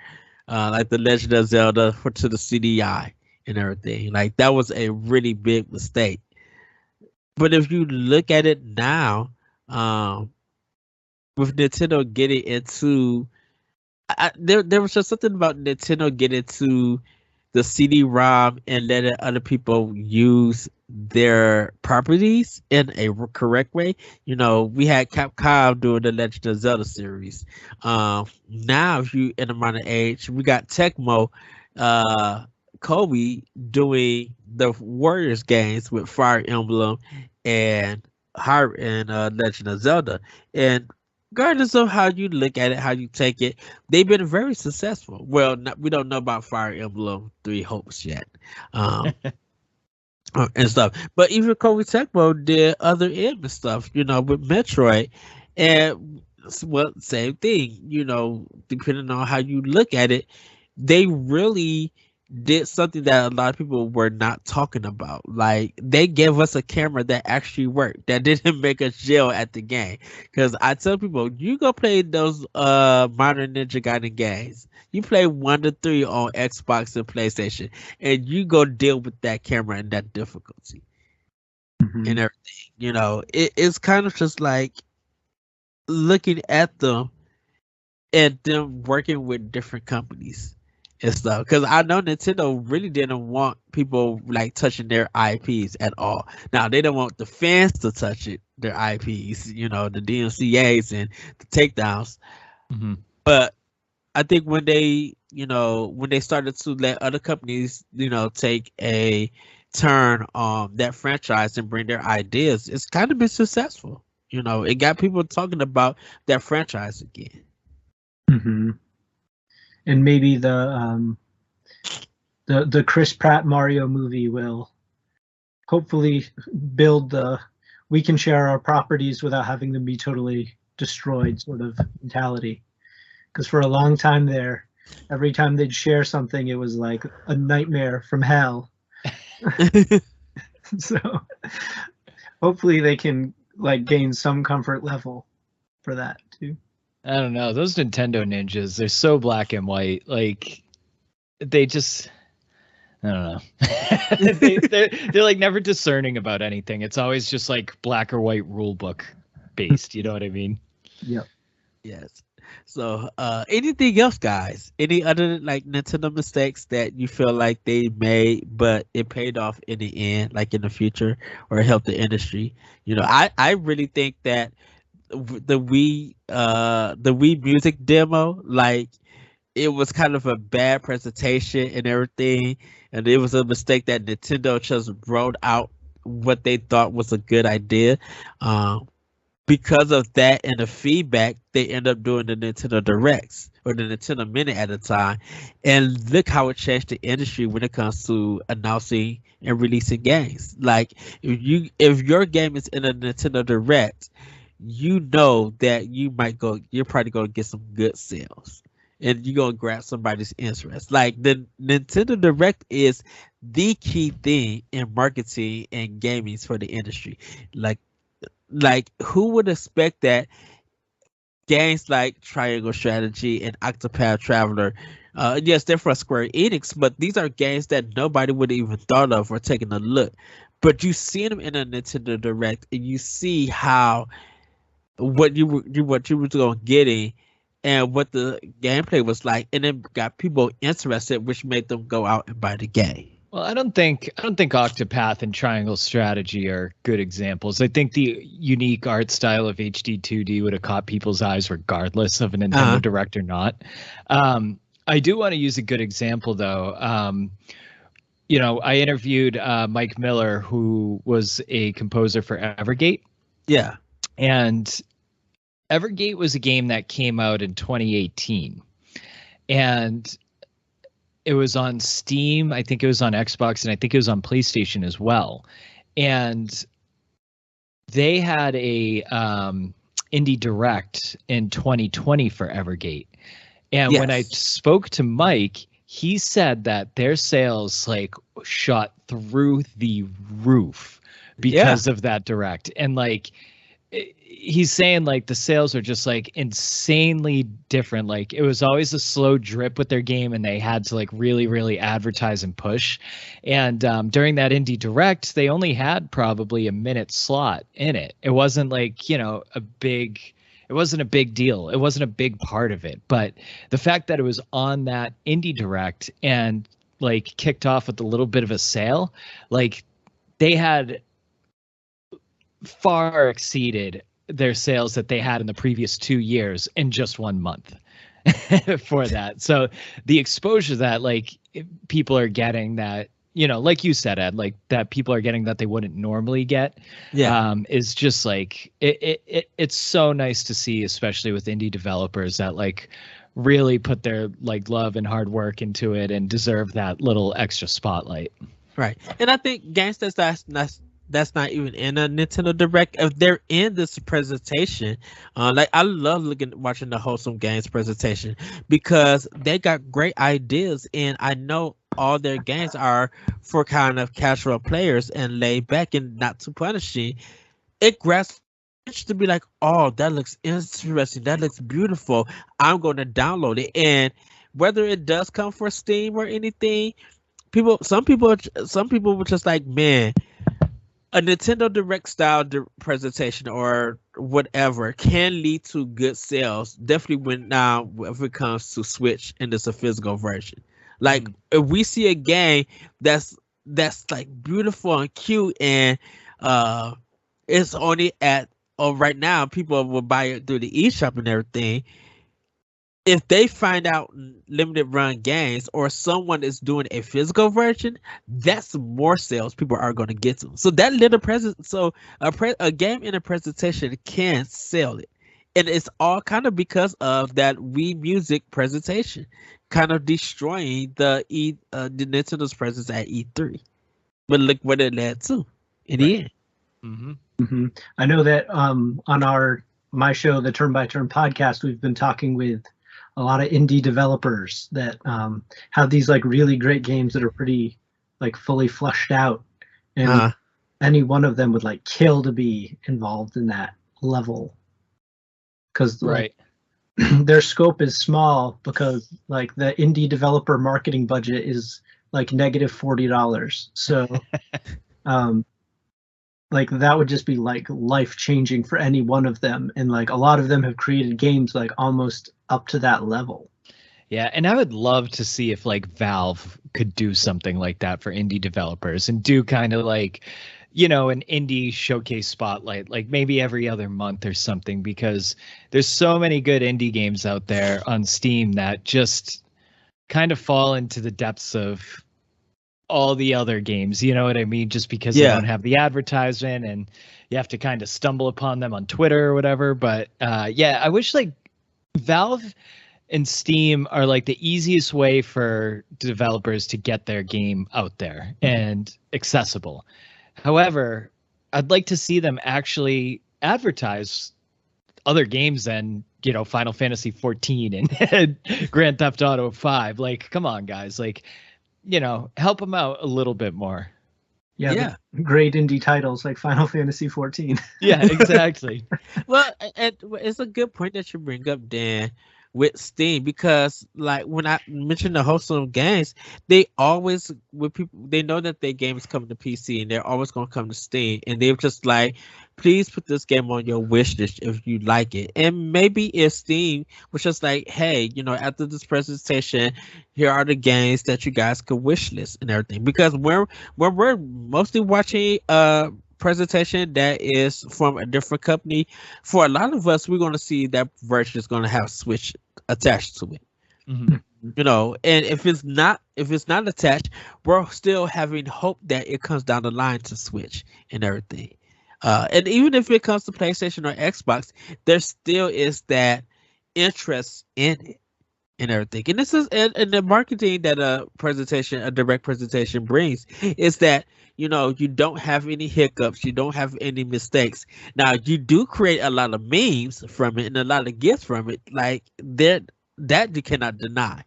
like the Legend of Zelda to the CDI and everything. Like that was a really big mistake. But if you look at it now, with Nintendo getting into, there was just something about Nintendo getting to the CD-ROM and letting other people use their properties in a correct way. We had Capcom doing the Legend of Zelda series. Now, if you in the modern age, we got Tecmo, Kobe doing the Warriors games with Fire Emblem and Legend of Zelda. And regardless of how you look at it, how you take it, they've been very successful. Well, we don't know about Fire Emblem Three Hopes yet, and stuff. But even Koei Tecmo did other end stuff, with Metroid, and same thing. Depending on how you look at it, they really did something that a lot of people were not talking about. Like they gave us a camera that actually worked, that didn't make us jail at the game. Because I tell people, you go play those modern Ninja Gaiden games. You play 1 to 3 on Xbox and PlayStation, and you go deal with that camera and that difficulty and everything. It's kind of just like looking at them and them working with different companies and stuff, because I know Nintendo really didn't want people like touching their IPs at all. Now they don't want the fans to touch their IPs, the DMCA's and the takedowns. Mm-hmm. But I think when they started to let other companies, take a turn on that franchise and bring their ideas, it's kind of been successful. It got people talking about that franchise again. Mm-hmm. And maybe the Chris Pratt Mario movie will hopefully build we can share our properties without having them be totally destroyed sort of mentality. Because for a long time there, every time they'd share something, it was like a nightmare from hell. So hopefully they can like gain some comfort level for that too. I don't know. Those Nintendo ninjas, they're so black and white. Like, they just, I don't know. they're like never discerning about anything. It's always just like black or white rule book based. You know what I mean? Yep. Yes. So, anything else, guys? Any other like Nintendo mistakes that you feel like they made, but it paid off in the end, like in the future, or helped the industry? I really think that the Wii music demo, like it was kind of a bad presentation and everything, and it was a mistake that Nintendo just rolled out what they thought was a good idea. because of that and the feedback, they end up doing the Nintendo Directs or the Nintendo Minute at a time. And look how it changed the industry when it comes to announcing and releasing games. Like if your game is in a Nintendo Direct, you know that you're probably gonna get some good sales. And you're gonna grab somebody's interest. Like the Nintendo Direct is the key thing in marketing and gaming for the industry. Like who would expect that games like Triangle Strategy and Octopath Traveler, yes, they're for Square Enix, but these are games that nobody would even thought of or taking a look. But you see them in a Nintendo Direct, and you see how what you were going getting, and what the gameplay was like, and it got people interested, which made them go out and buy the game. Well, I don't think Octopath and Triangle Strategy are good examples. I think the unique art style of HD 2D would have caught people's eyes regardless of a Nintendo Direct or not. I do want to use a good example though. I interviewed Mike Miller, who was a composer for Evergate. Yeah. And Evergate was a game that came out in 2018. And it was on Steam. I think it was on Xbox, and I think it was on PlayStation as well. And they had a indie direct in 2020 for Evergate. And when I spoke to Mike, he said that their sales shot through the roof because of that direct. And he's saying the sales are just insanely different. It was always a slow drip with their game, and they had to really, really advertise and push. And during that indie direct, they only had probably a minute slot in it. It wasn't it wasn't a big deal. It wasn't a big part of it. But the fact that it was on that indie direct and kicked off with a little bit of a sale, they had far exceeded their sales that they had in the previous 2 years in just 1 month for that. So the exposure that people are getting that, like you said, Ed, that people are getting that they wouldn't normally get, is just it's so nice to see, especially with indie developers that really put their love and hard work into it and deserve that little extra spotlight. Right. And I think games that's not even in a Nintendo Direct, if they're in this presentation, I love watching the Wholesome Games presentation, because they got great ideas, and I know all their games are for kind of casual players and laid back and not too punishing. It grabs to be like, oh, that looks interesting, that looks beautiful, I'm going to download it. And whether it does come for Steam or anything, some people were just like, man, a Nintendo Direct style presentation or whatever can lead to good sales. Definitely if it comes to Switch and it's a physical version. If we see a game that's beautiful and cute, and it's only right now, people will buy it through the eShop and everything. If they find out limited run games or someone is doing a physical version, that's more sales people are going to get to. So that little a game in a presentation can sell it. And it's all kind of because of that Wii Music presentation, kind of destroying the Nintendo's presence at E3. But look what it led to in the end. Mm-hmm. Mm-hmm. I know that on my show, the Turn by Turn podcast, we've been talking with a lot of indie developers that have these really great games that are pretty fully fleshed out, and any one of them would kill to be involved in that level, because their scope is small, because the indie developer marketing budget is negative $40. So that would just be life changing for any one of them, and a lot of them have created games almost up to that level. Yeah, and I would love to see if Valve could do something like that for indie developers, and do kind of an indie showcase spotlight, maybe every other month or something, because there's so many good indie games out there on Steam that just kind of fall into the depths of all the other games. You know what I mean? Just because they don't have the advertisement and you have to kind of stumble upon them on Twitter or whatever. But yeah, I wish like Valve and Steam are like the easiest way for developers to get their game out there and accessible. However, I'd like to see them actually advertise other games than, you know, Final Fantasy 14 and Grand Theft Auto 5. Like, come on, guys. Like, you know, help them out a little bit more. Yeah. Great indie titles like Final Fantasy 14. Yeah, exactly. Well, and it's a good point that you bring up, Dan, with Steam, because like when I mentioned the wholesome games, they always, with people, they know that their games come to PC and they're always going to come to Steam, and they're just like, please put this game on your wish list if you like it. And maybe if Steam was just like, hey, you know, after this presentation, here are the games that you guys could wish list and everything, because when we're mostly watching presentation that is from a different company, for a lot of us, we're going to see that version is going to have Switch attached to it. Mm-hmm. You know, and if it's not attached, we're still having hope that it comes down the line to Switch and everything. And even if it comes to PlayStation or Xbox, there still is that interest in it and everything. And this is and the marketing that a direct presentation brings is that, you know, you don't have any hiccups, you don't have any mistakes. Now, you do create a lot of memes from it and a lot of gifts from it, like that you cannot deny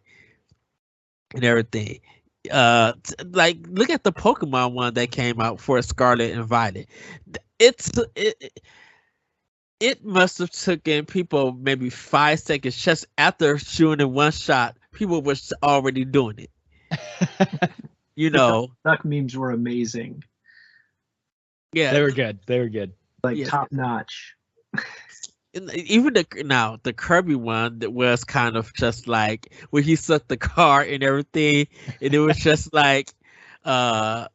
and everything. Like look at the Pokemon one that came out for Scarlet and Violet. It must have taken people maybe 5 seconds just after shooting in one shot. People were already doing it. You know, duck memes were amazing. Yeah, they were good. They were good. Like top notch. Even the Kirby one that was kind of just like where he sucked the car and everything, and it was just like people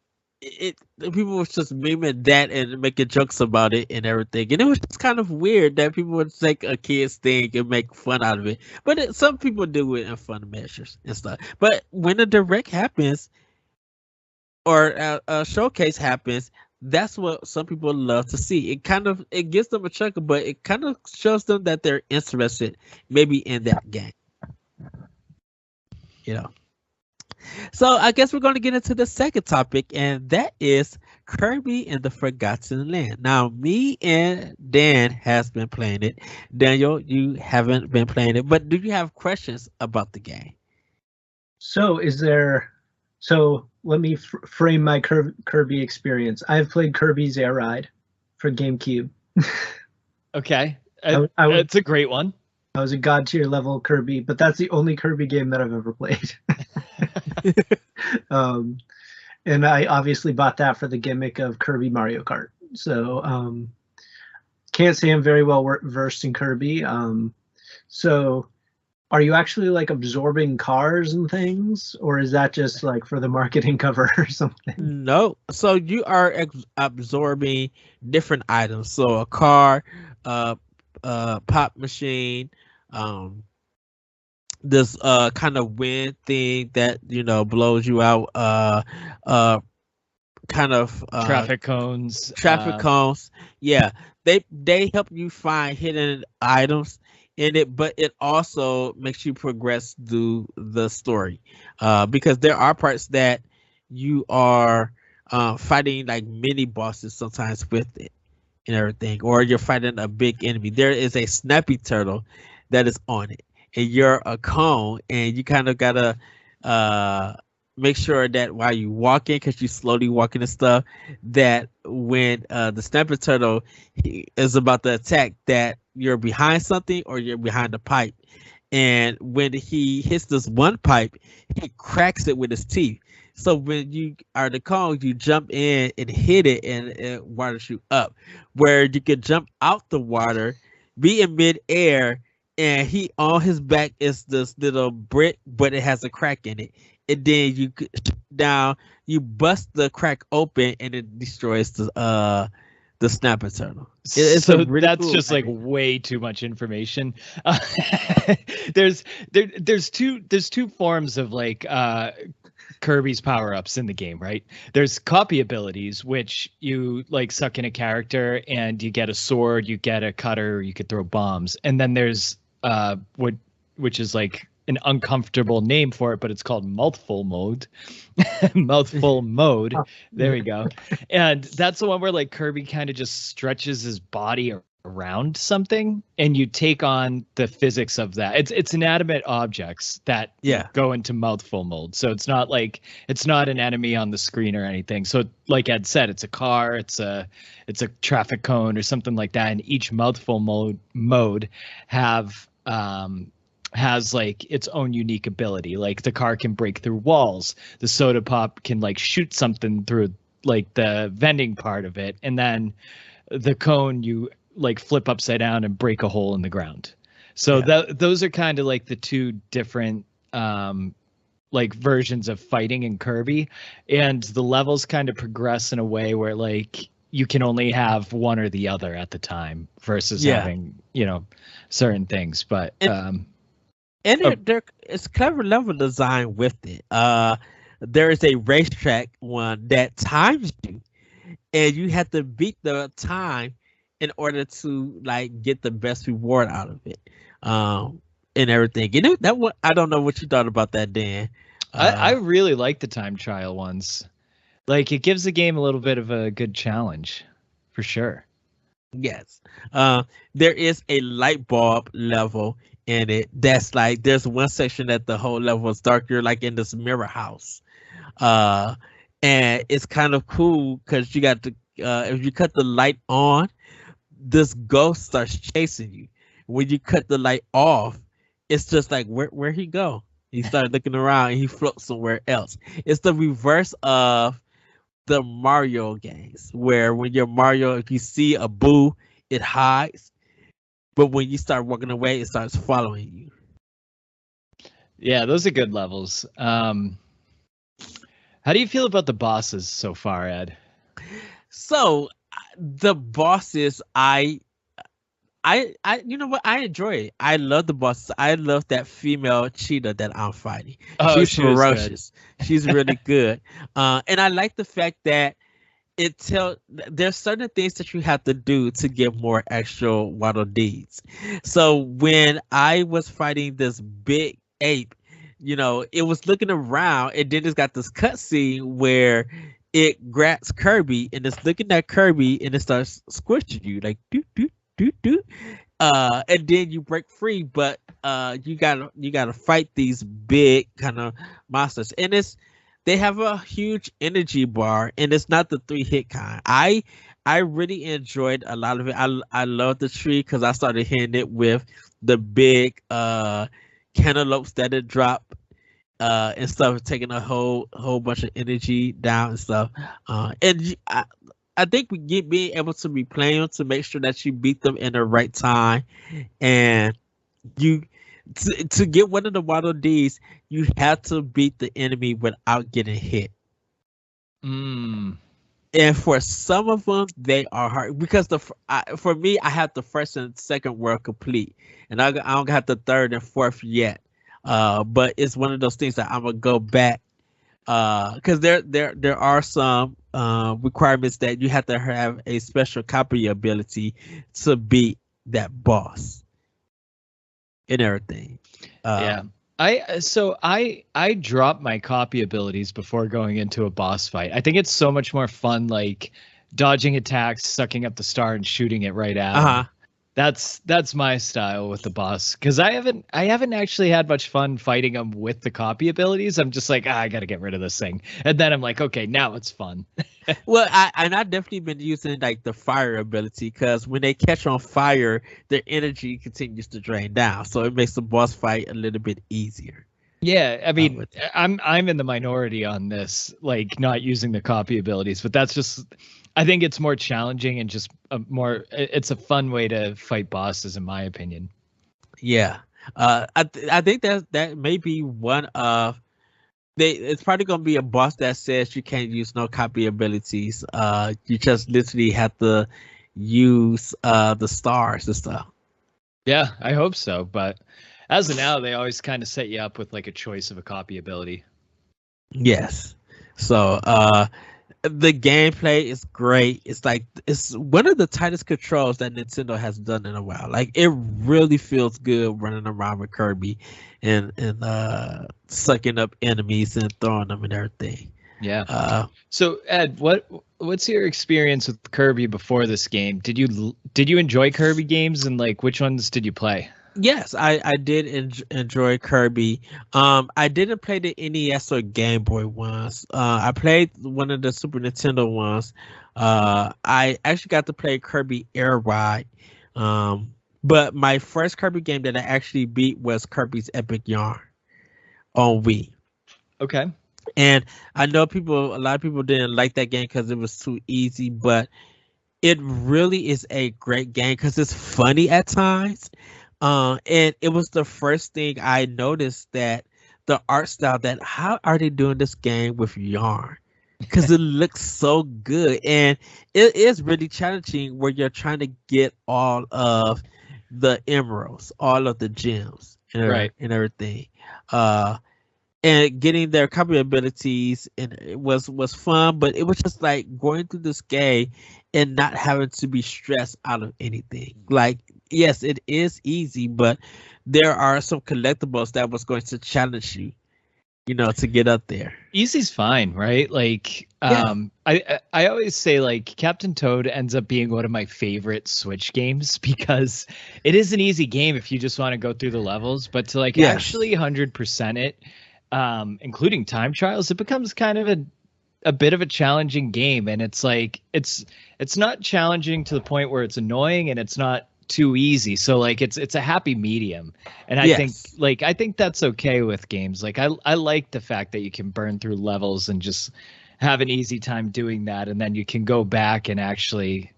was just memeing that and making jokes about it and everything, and it was just kind of weird that people would take a kid's thing and make fun out of it. But some people do it in fun measures and stuff. But when a direct happens or a showcase happens, that's what some people love to see. It gives them a chuckle, but it kind of shows them that they're interested maybe in that game. You know. So I guess we're going to get into the second topic, and that is Kirby and the Forgotten Land. Now, me and Dan has been playing it. Daniel, you haven't been playing it, but do you have questions about the game? So let me frame my Kirby experience. I've played Kirby's Air Ride for GameCube. Okay. It's a great one. I was a god tier level Kirby, but that's the only Kirby game that I've ever played. And I obviously bought that for the gimmick of Kirby Mario Kart. So can't say I'm very well versed in Kirby. So are you actually like absorbing cars and things, or is that just like for the marketing cover or something? No. So you are absorbing different items. So a car, pop machine, this kind of wind thing that, you know, blows you out, kind of traffic cones. Yeah, they help you find hidden items in it, but it also makes you progress through the story, because there are parts that you are fighting like mini bosses sometimes with it and everything, or you're fighting a big enemy. There is a snappy turtle that is on it, and you're a cone, and you kind of gotta make sure that while you walking, because you slowly walking and stuff, that when the snappy turtle is about to attack, that you're behind something or you're behind a pipe, and when he hits this one pipe, he cracks it with his teeth. So when you are the cone, you jump in and hit it, and it waters you up. Where you can jump out the water, be in midair, and he on his back is this little brick, but it has a crack in it. And then you down, you bust the crack open, and it destroys the snapper turtle. So really that's cool, just like way too much information. There's two forms of like Kirby's power-ups in the game, right? There's copy abilities, which you like suck in a character and you get a sword, you get a cutter, you could throw bombs. And then there's which is like an uncomfortable name for it, but it's called mouthful mode. Mouthful mode. There we go. And that's the one where like Kirby kind of just stretches his body around something and you take on the physics of that. It's inanimate objects that go into mouthful mode. So it's not an enemy on the screen or anything. So like Ed said, it's a car, it's a traffic cone or something like that. And each mouthful mode has like its own unique ability. Like the car can break through walls, the soda pop can like shoot something through like the vending part of it, and then the cone you like flip upside down and break a hole in the ground. So those are kind of like the two different like versions of fighting in Kirby, and the levels kind of progress in a way where like you can only have one or the other at the time versus having, you know, certain things. But it's clever level design with it. There is a racetrack one that times you, and you have to beat the time in order to like get the best reward out of it, and everything. You know that one. I don't know what you thought about that, Dan. I really like the time trial ones. Like it gives the game a little bit of a good challenge, for sure. Yes. There is a light bulb level in it. That's like there's one section that the whole level is dark. You're like in this mirror house, and it's kind of cool because you got to if you cut the light on, this ghost starts chasing you. When you cut the light off, it's just like where he go? He started looking around and he floats somewhere else. It's the reverse of the Mario games, where when you're Mario, if you see a boo, it hides, but when you start walking away, it starts following you. Yeah, those are good levels. How do you feel about the bosses so far, Ed? So the bosses, you know what? I enjoy it. I love the bosses. I love that female cheetah that I'm fighting. She's ferocious. She's really good. And I like the fact that there's certain things that you have to do to get more extra Waddle Deeds. So when I was fighting this big ape, you know, it was looking around, and then it's got this cutscene where it grabs Kirby and it's looking at Kirby and it starts squishing you like do do do do, and then you break free. But you gotta fight these big kind of monsters, and they have a huge energy bar, and it's not the 3-hit kind. I really enjoyed a lot of it. I love the tree because I started hitting it with the big cantaloupes that it dropped. And stuff, taking a whole bunch of energy down and stuff. And I think being able to replay them to make sure that you beat them in the right time, and you to get one of the Waddle Dees, you have to beat the enemy without getting hit. And for some of them, they are hard because for me, I have the first and second world complete, and I don't have the third and fourth yet. But it's one of those things that I'm gonna go back because there are some requirements that you have to have a special copy ability to beat that boss and everything. I drop my copy abilities before going into a boss fight. I think it's so much more fun, like dodging attacks, sucking up the star, and shooting it right at him. That's my style with the boss, because I haven't actually had much fun fighting them with the copy abilities. I'm just like, I gotta get rid of this thing, and then I'm like, okay, now it's fun. Well, I've definitely been using like the fire ability, because when they catch on fire, their energy continues to drain down, so it makes the boss fight a little bit easier. Yeah, I mean, I'm in the minority on this, like not using the copy abilities, but that's just, I think it's more challenging and just it's a fun way to fight bosses, in my opinion. Yeah, I think that may be one of it's probably gonna be a boss that says you can't use no copy abilities. You just literally have to use the stars and stuff. Yeah, I hope so, but as of now, they always kind of set you up with like a choice of a copy ability. Yes. So the gameplay is great. It's like it's one of the tightest controls that Nintendo has done in a while. Like it really feels good running around with Kirby and sucking up enemies and throwing them and everything. Yeah. Uh So Ed, what's your experience with Kirby before this game? Did you enjoy Kirby games, and like which ones did you play? yes, I did enjoy Kirby. I didn't play the NES or Game Boy ones. I played one of the Super Nintendo ones. I actually got to play Kirby Air Ride. Um, but my first Kirby game that I actually beat was Kirby's Epic Yarn on Wii. Okay. And I know a lot of people didn't like that game because it was too easy, but it really is a great game because it's funny at times. And it was the first thing I noticed that the art style that how are they doing this game with yarn? Because it looks so good and it is really challenging where you're trying to get all of the emeralds, all of the gems, Right. and everything. Uh, and getting their copy abilities and it was fun, but it was just like going through this game and not having to be stressed out of anything. Like yes, it is easy, but there are some collectibles that was going to challenge you, to get up there. Easy's fine, right? Like, Yeah. I always say like Captain Toad ends up being one of my favorite Switch games because it is an easy game if you just want to go through the levels, but to like Yes. actually 100% it, including time trials, it becomes kind of a bit of a challenging game, and it's like it's not challenging to the point where it's annoying, and it's not too easy, so like it's a happy medium. And Yes. I think that's okay with games. Like I like the fact that you can burn through levels and just have an easy time doing that, and then you can go back and actually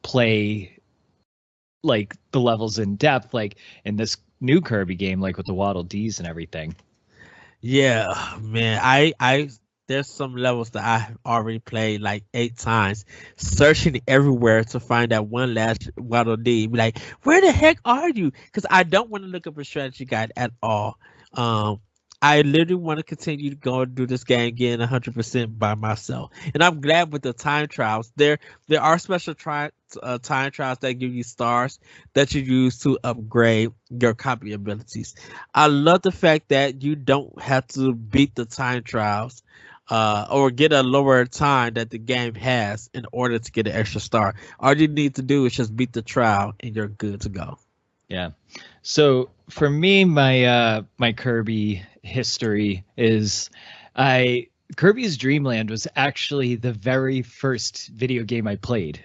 play like the levels in depth, like in this new Kirby game, like with the Waddle Dees and everything. Yeah, man. I there's some levels that I have already played like 8 times, searching everywhere to find that one last Waddle Dee. Be like, where the heck are you? Because I don't want to look up a strategy guide at all. Um, I literally want to continue to go and do this game again 100% by myself. And I'm glad with the time trials. There are special time trials that give you stars that you use to upgrade your copy abilities. I love the fact that you don't have to beat the time trials or get a lower time that the game has in order to get an extra star. All you need to do is just beat the trial and you're good to go. Yeah. So for me, my Kirby history is I Kirby's Dream Land was actually the very first video game I played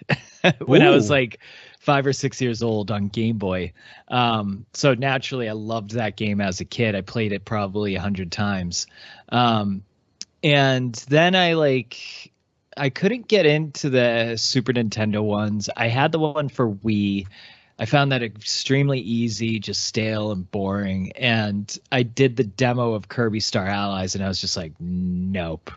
when I was Ooh. like 5 or 6 years old on Game Boy. So naturally, I loved that game as a kid. I played it probably 100 times. And then I couldn't get into the Super Nintendo ones. I had the one for Wii. I found that extremely easy, just stale and boring. And I did the demo of Kirby Star Allies, and I was just like, nope.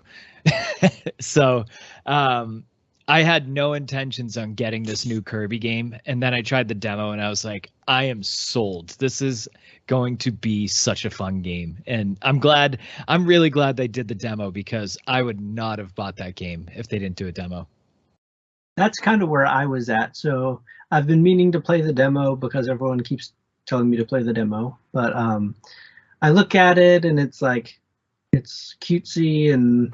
So I had no intentions on getting this new Kirby game. And then I tried the demo, and I was like, I am sold. This is going to be such a fun game. And I'm really glad they did the demo, because I would not have bought that game if they didn't do a demo. That's kind of where I was at. So I've been meaning to play the demo because everyone keeps telling me to play the demo. But I look at it and it's like it's cutesy and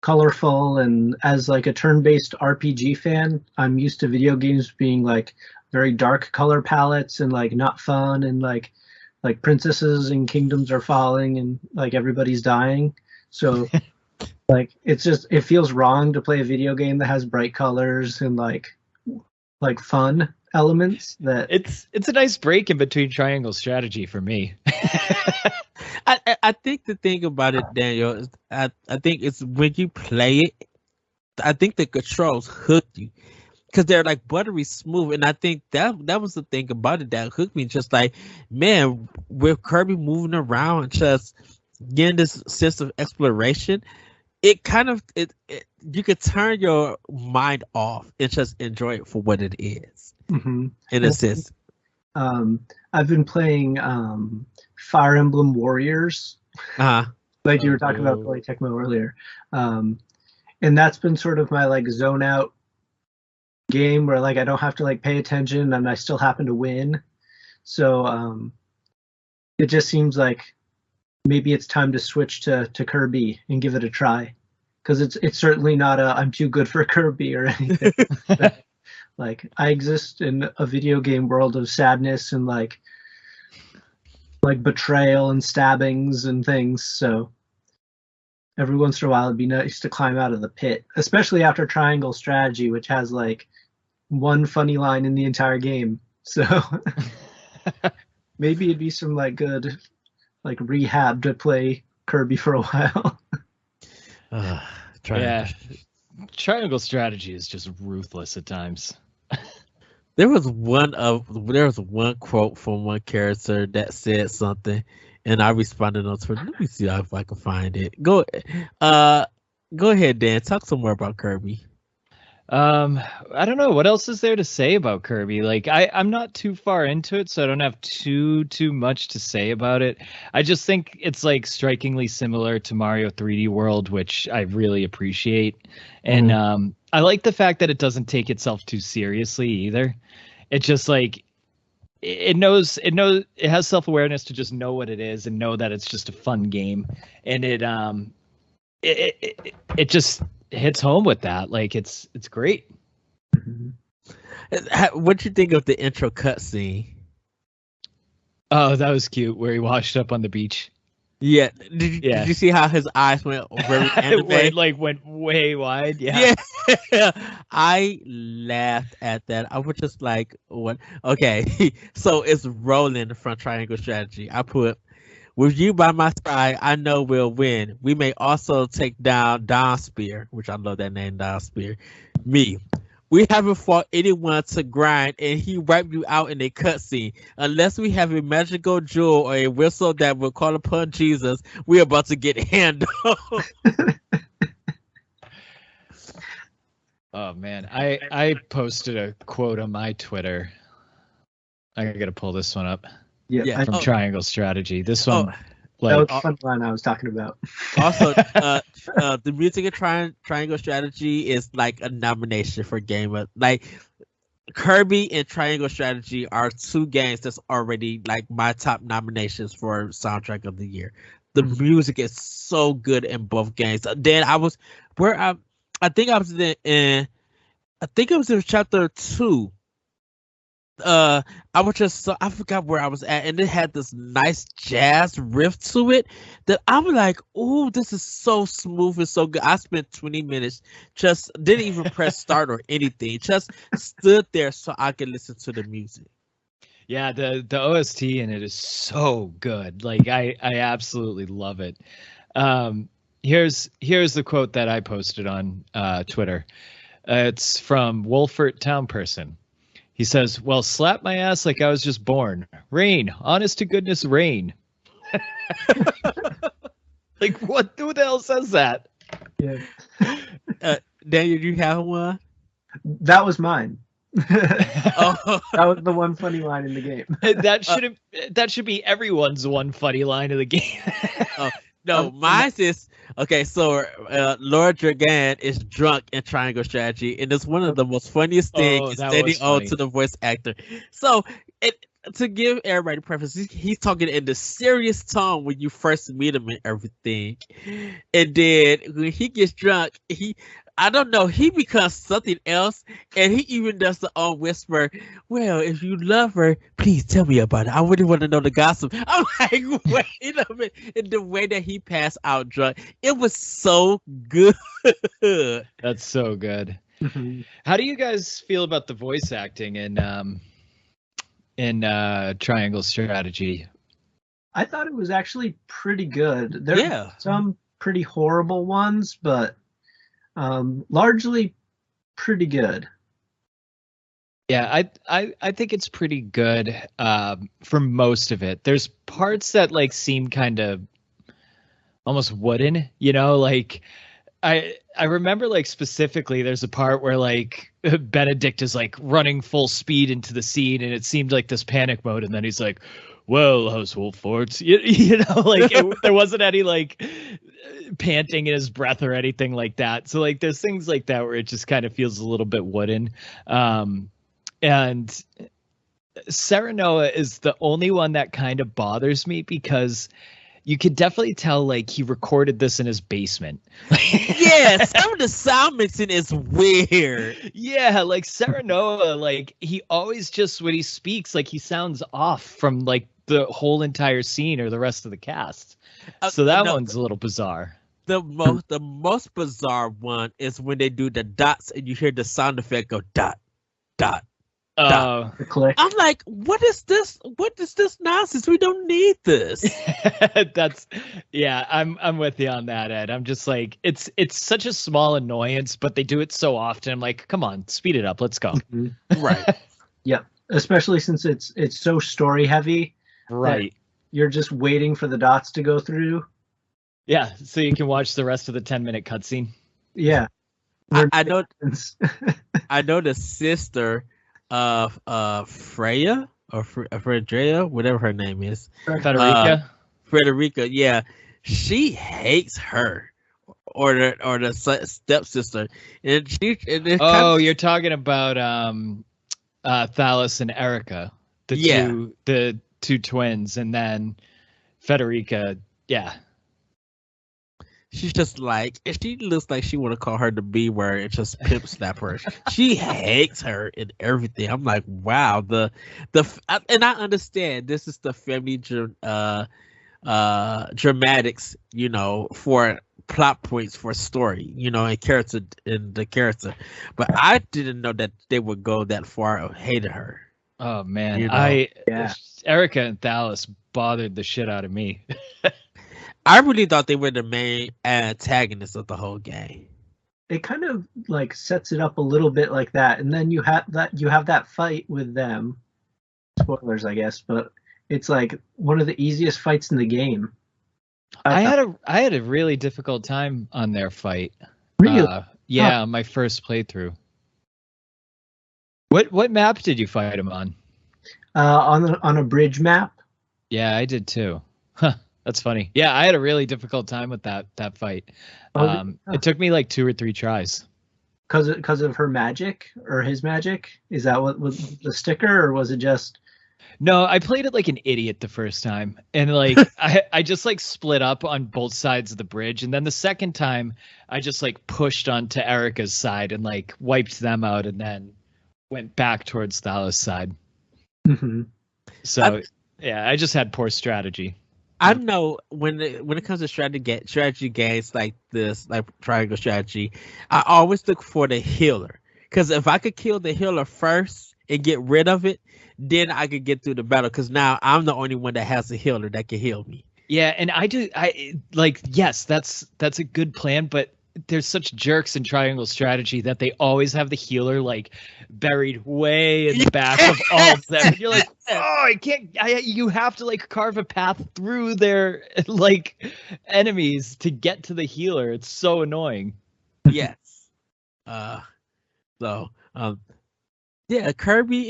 colorful. And as like a turn-based RPG fan, I'm used to video games being like very dark color palettes and like not fun and like princesses and kingdoms are falling and like everybody's dying. So like it feels wrong to play a video game that has bright colors and like fun elements that It's a nice break in between Triangle Strategy for me. I think the thing about it, Daniel, is I think it's when you play it, I think the controls hook you because they're like buttery smooth, and I think that was the thing about it that hooked me. Just like, man, with Kirby moving around, and just getting this sense of exploration, it kind of you could turn your mind off and just enjoy it for what it is. mhm. In a sense. I've been playing Fire Emblem Warriors. Uh-huh. like you were talking about Koei Tecmo earlier. And that's been sort of my like zone out game where like I don't have to like pay attention and I still happen to win. So it just seems like maybe it's time to switch to Kirby and give it a try, because it's certainly not a I'm too good for Kirby or anything. Like I exist in a video game world of sadness and like betrayal and stabbings and things. So every once in a while it'd be nice to climb out of the pit, especially after Triangle Strategy, which has like one funny line in the entire game. So maybe it'd be some like good like rehab to play Kirby for a while. Triangle Strategy is just ruthless at times. There was one quote from one character that said something, and I responded on Twitter. Let me see if I can find it. Go ahead, Dan. Talk some more about Kirby. I don't know what else is there to say about Kirby. Like I'm not too far into it, so I don't have too much to say about it. I just think it's like strikingly similar to Mario 3D World, which I really appreciate. And I like the fact that it doesn't take itself too seriously either. It just like it has self-awareness to just know what it is and know that it's just a fun game. And it just hits home with that. Like it's great. What you think of the intro cutscene? Oh, that was cute, where he washed up on the beach. Yeah. Did you see how his eyes went very anime? went way wide. Yeah. I laughed at that. I was just like, what? Okay. So it's Roland from Triangle Strategy. I put, with you by my side, I know we'll win. We may also take down Don Spear, which I love that name, Don Spear. Me. We haven't fought anyone to grind, and he wiped you out in a cutscene. Unless we have a magical jewel or a whistle that will call upon Jesus, we're about to get handled. Oh man, I posted a quote on my Twitter. I gotta pull this one up. Yeah, from Triangle Strategy. This one, that was the fun line I was talking about. Also, the music of Triangle Strategy is like a nomination for Game of like Kirby and Triangle Strategy are two games that's already like my top nominations for soundtrack of the year. The music is so good in both games. Then I think I was in chapter 2. I forgot where I was at, and it had this nice jazz riff to it that I'm like, oh, this is so smooth and so good. I spent 20 minutes, just didn't even press start or anything, just stood there so I could listen to the music. Yeah, the OST in it is so good. Like I absolutely love it. Here's the quote that I posted on Twitter. It's from Wolfert Town Person. He says, well, slap my ass like I was just born. Rain. Honest to goodness, rain. Like, what? Who the hell says that? Yeah. Daniel, you have one? That was mine. That was the one funny line in the game. That should be everyone's one funny line of the game. No, mine is okay. So Lord Dragan is drunk in Triangle Strategy, and it's one of the most funniest things. Standing on to the voice actor. So to give everybody preference, he's talking in the serious tone when you first meet him and everything, and then when he gets drunk, I don't know, he becomes something else, and he even does the own whisper, well, if you love her, please tell me about it. I really want to know the gossip. I'm like, wait a minute. And the way that he passed out drunk, it was so good. That's so good. How do you guys feel about the voice acting in Triangle Strategy? I thought it was actually pretty good. There are some pretty horrible ones, but largely pretty good. Yeah, I think it's pretty good for most of it. There's parts that like seem kind of almost wooden, you know, like I I remember like specifically there's a part where like Benedict is like running full speed into the scene and it seemed like this panic mode, and then he's like, well, household forts, you know, like there wasn't any like panting in his breath or anything like that. So like there's things like that where it just kind of feels a little bit wooden. And Serenoa is the only one that kind of bothers me because you could definitely tell like he recorded this in his basement. Yeah, some of the sound mixing is weird. Yeah, like Serenoa, like he always just when he speaks, like he sounds off from like the whole entire scene or the rest of the cast. So that one's a little bizarre. The most bizarre one is when they do the dots and you hear the sound effect go dot, dot. Click. I'm like, what is this? What is this nonsense? We don't need this. I'm with you on that, Ed. I'm just like, it's such a small annoyance, but they do it so often. I'm like, come on, speed it up. Let's go. Mm-hmm. Right. Yeah. Especially since it's so story heavy. Right. You're just waiting for the dots to go through. Yeah. So you can watch the rest of the 10-minute cutscene. Yeah. I know. I know the sister of Freya or Fredrea, whatever her name is. Frederica, yeah. She hates her or the stepsister. And you're talking about Thalos and Erica, the two twins, and then Federica, yeah. She's just like, if she looks like she want to call her the B word and just pimp slap her. She hates her and everything. I'm like, wow. And I understand this is the family dramatics, you know, for plot points for story, you know, and the character. But I didn't know that they would go that far of hating her. Oh man, you know? Erica and Thalos bothered the shit out of me. I really thought they were the main antagonists of the whole game. It kind of like sets it up a little bit like that, and then you have that fight with them. Spoilers, I guess, but it's like one of the easiest fights in the game. I had a really difficult time on their fight. Really? My first playthrough. What map did you fight him on? On a bridge map. Yeah, I did too. Huh. That's funny. Yeah, I had a really difficult time with that fight. It took me like 2 or 3 tries. Because of her magic or his magic? Is that what was the sticker, or was it just? No, I played it like an idiot the first time, and like I just like split up on both sides of the bridge, and then the second time I just like pushed onto Erica's side and like wiped them out, and then went back towards Thalos' side. Mm-hmm. So I just had poor strategy. I know when it comes to strategy games like this, like triangle strategy, I always look for the healer. Because if I could kill the healer first and get rid of it, then I could get through the battle. Because now I'm the only one that has a healer that can heal me. Yeah, and yes, that's a good plan, but there's such jerks in triangle strategy that they always have the healer like buried way in the back of all of them. And you're like, oh, you have to like carve a path through their like enemies to get to the healer. It's so annoying. Yes. Kirby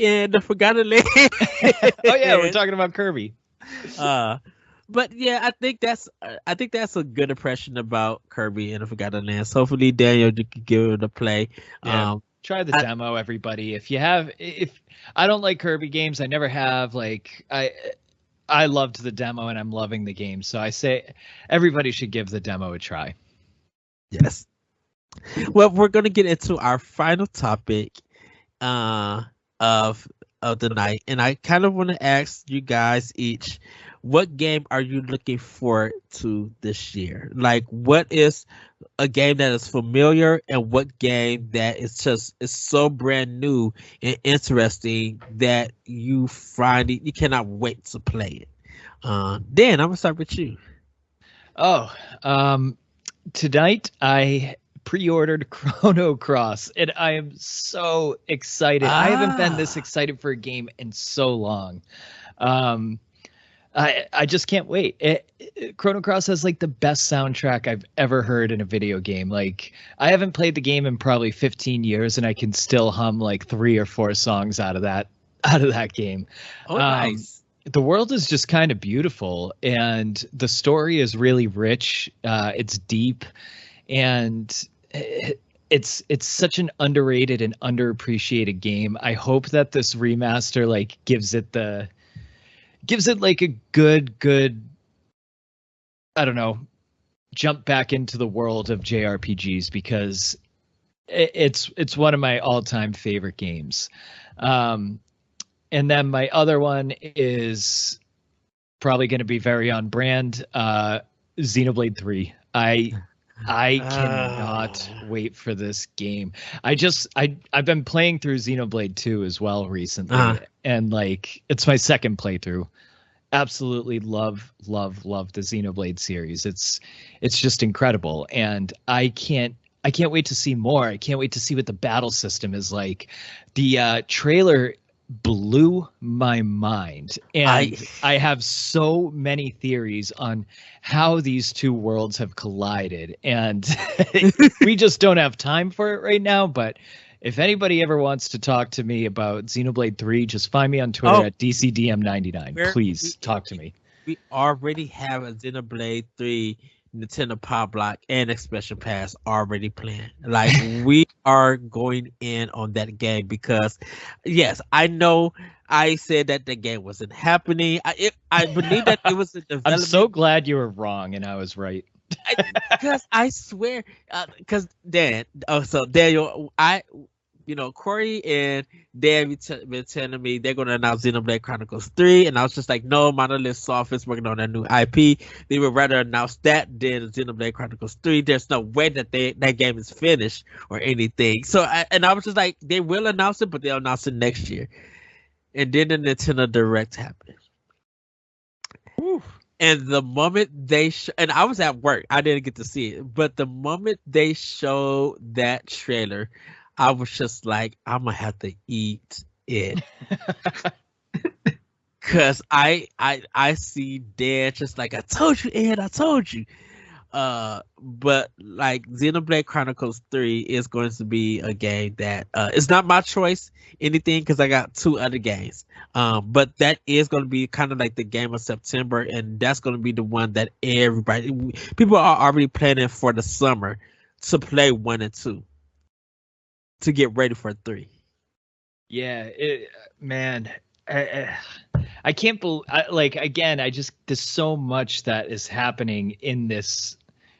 and the Forgotten Land. Oh yeah, we're talking about Kirby. But yeah, I think that's a good impression about Kirby and the Forgotten Lands. Hopefully, Daniel, you can give it a play. Yeah, try the demo, everybody. If I don't like Kirby games, I never have. Like I loved the demo and I'm loving the game, so I say everybody should give the demo a try. Yes. Well, we're gonna get into our final topic of the night, and I kind of want to ask you guys each, what game are you looking forward to this year? Like, what is a game that is familiar, and what game that is so brand new and interesting that you find you cannot wait to play it? Dan, I'm gonna start with you. Tonight I pre-ordered Chrono Cross, and I am so excited. I haven't been this excited for a game in so long. I just can't wait. Chrono Cross has like the best soundtrack I've ever heard in a video game. Like, I haven't played the game in probably 15 years, and I can still hum like 3 or 4 songs out of that game. Oh, nice. The world is just kind of beautiful, and the story is really rich. It's deep, and it's such an underrated and underappreciated game. I hope that this remaster like gives it like a good, I don't know, jump back into the world of JRPGs, because it's one of my all-time favorite games. And then my other one is probably going to be very on brand, Xenoblade 3. I cannot wait for this game. I've been playing through Xenoblade 2 as well recently, and like it's my second playthrough. Absolutely love the Xenoblade series. It's just incredible, and I can't wait to see more. I can't wait to see what the battle system is like. The trailer blew my mind, and I have so many theories on how these two worlds have collided, and we just don't have time for it right now. But if anybody ever wants to talk to me about Xenoblade 3, just find me on Twitter at DCDM99. Please talk to me. We already have a Xenoblade 3 Nintendo Power Block and Expansion Pass already planned. Like, we are going in on that game because, yes, I know I said that the game wasn't happening. I believe that it was a development. I'm so glad you were wrong and I was right. Because I swear, because Daniel, Corey and Dan been telling me they're going to announce Xenoblade Chronicles 3, and I was just like, no, Monolith Soft is working on a new IP. They would rather announce that than Xenoblade Chronicles 3. There's no way that that game is finished or anything. So, I was just like, they will announce it, but they'll announce it next year. And then the Nintendo Direct happened. Whew. And the moment they and I was at work, I didn't get to see it, but the moment they showed that trailer, I was just like, I'm gonna have to eat it. Cause I see Dan just like, I told you, Ed, I told you. But like Xenoblade Chronicles 3 is going to be a game that it's not my choice anything, because I got 2 other games. But that is going to be kind of like the game of September, and that's going to be the one that people are already planning for the summer to play 1 and 2 to get ready for 3. Yeah, man. I can't believe, again, there's so much that is happening in this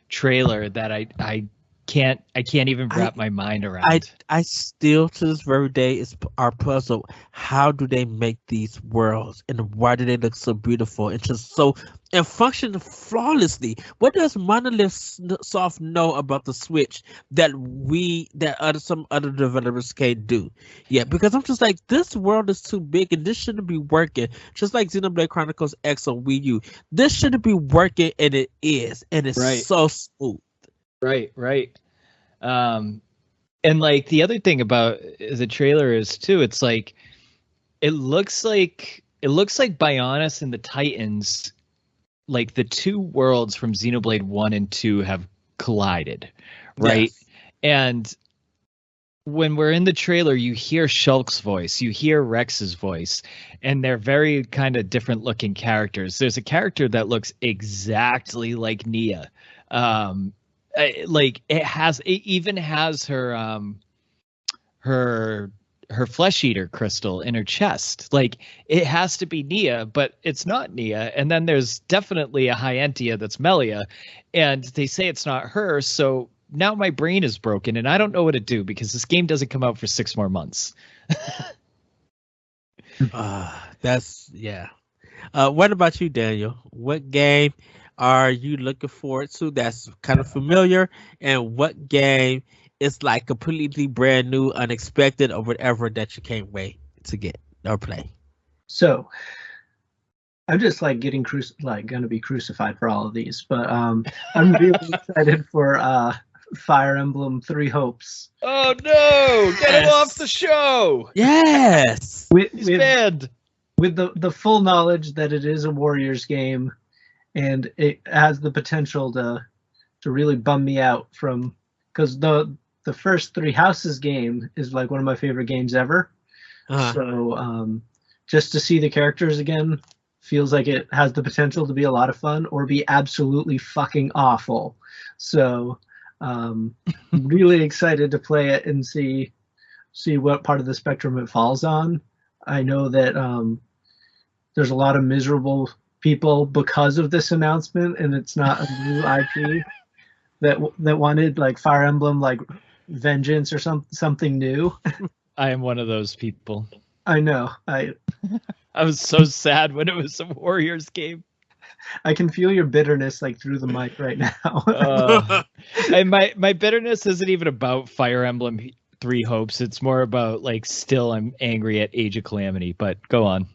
trailer that I can't even wrap my mind around. I still to this very day are puzzled. How do they make these worlds, and why do they look so beautiful and just so and function flawlessly? What does Monolith Soft know about the Switch that some other developers can't do? Yeah, because I'm just like, this world is too big and this shouldn't be working. Just like Xenoblade Chronicles X on Wii U, this shouldn't be working, and it is, and it's so smooth. Right. And like the other thing about the trailer is too, it's like it looks like Bionis and the Titans, like the 2 worlds from Xenoblade 1 and 2 have collided, right? Yes. And when we're in the trailer, you hear Shulk's voice, you hear Rex's voice, and they're very kind of different looking characters. There's a character that looks exactly like Nia. Like it even has her flesh eater crystal in her chest. Like, it has to be Nia, but it's not Nia. And then there's definitely a Hyantia that's Melia, and they say it's not her. So now my brain is broken and I don't know what to do, because this game doesn't come out for 6 more months. What about you, Daniel? What game are you looking forward to that's kind of familiar, and what game is like completely brand new, unexpected, or whatever that you can't wait to get or play? So I'm just like gonna be crucified for all of these, but I'm really excited for Fire Emblem 3 Hopes. Oh no, get him off the show. Yes. He's banned. with the full knowledge that it is a Warriors game, and it has the potential to really bum me out from, because the first Three Houses game is like one of my favorite games ever. So just to see the characters again feels like it has the potential to be a lot of fun or be absolutely fucking awful. So I'm really excited to play it and see what part of the spectrum it falls on. I know that there's a lot of miserable people because of this announcement, and it's not a new IP that wanted like Fire Emblem like Vengeance or something new. I am one of those people. I know. I was so sad when it was a Warriors game. I can feel your bitterness like through the mic right now. And my bitterness isn't even about Fire Emblem Three Hopes. It's more about like still I'm angry at Age of Calamity, but go on.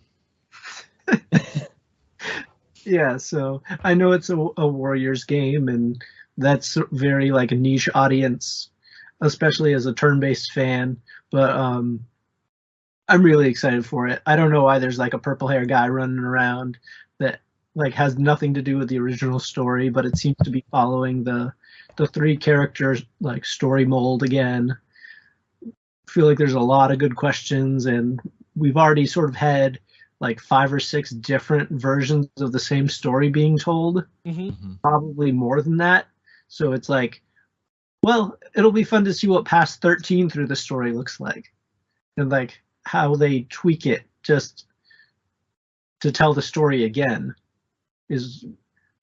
Yeah, so I know it's a Warriors game, and that's very like a niche audience, especially as a turn-based fan, but I'm really excited for it. I don't know why there's like a purple hair guy running around that like has nothing to do with the original story, but it seems to be following the three characters like story mold again. I feel like there's a lot of good questions, and we've already sort of had like 5 or 6 different versions of the same story being told, probably more than that. So it's like, well, it'll be fun to see what past 13 through the story looks like, and like how they tweak it just to tell the story again is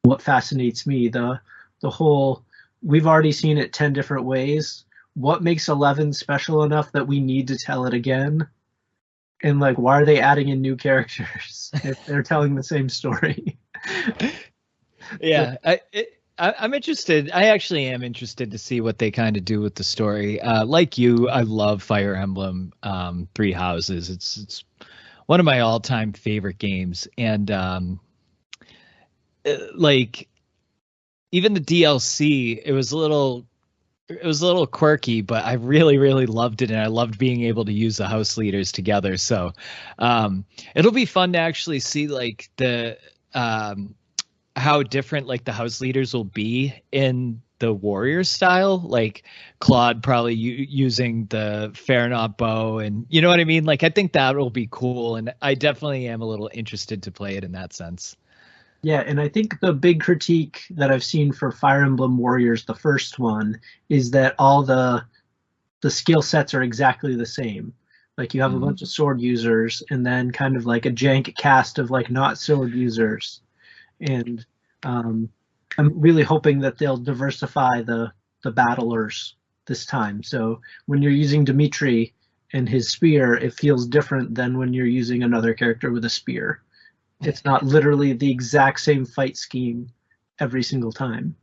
what fascinates me. The whole, we've already seen it 10 different ways. What makes 11 special enough that we need to tell it again? And like, why are they adding in new characters if they're telling the same story? Yeah, I'm interested. I actually am interested to see what they kind of do with the story. Like you, I love Fire Emblem Three Houses. It's one of my all-time favorite games, and like even the DLC, it was a little quirky, but I really, really loved it, and I loved being able to use the house leaders together. So it'll be fun to actually see like the how different like the house leaders will be in the warrior style, like Claude probably using the Fairnaught bow, and you know what I mean? Like I think that will be cool, and I definitely am a little interested to play it in that sense. Yeah, and I think the big critique that I've seen for Fire Emblem Warriors, the first one, is that all the skill sets are exactly the same. Like you have a bunch of sword users, and then kind of like a jank cast of like not sword users. And I'm really hoping that they'll diversify the battlers this time. So when you're using Dimitri and his spear, it feels different than when you're using another character with a spear. It's not literally the exact same fight scheme every single time.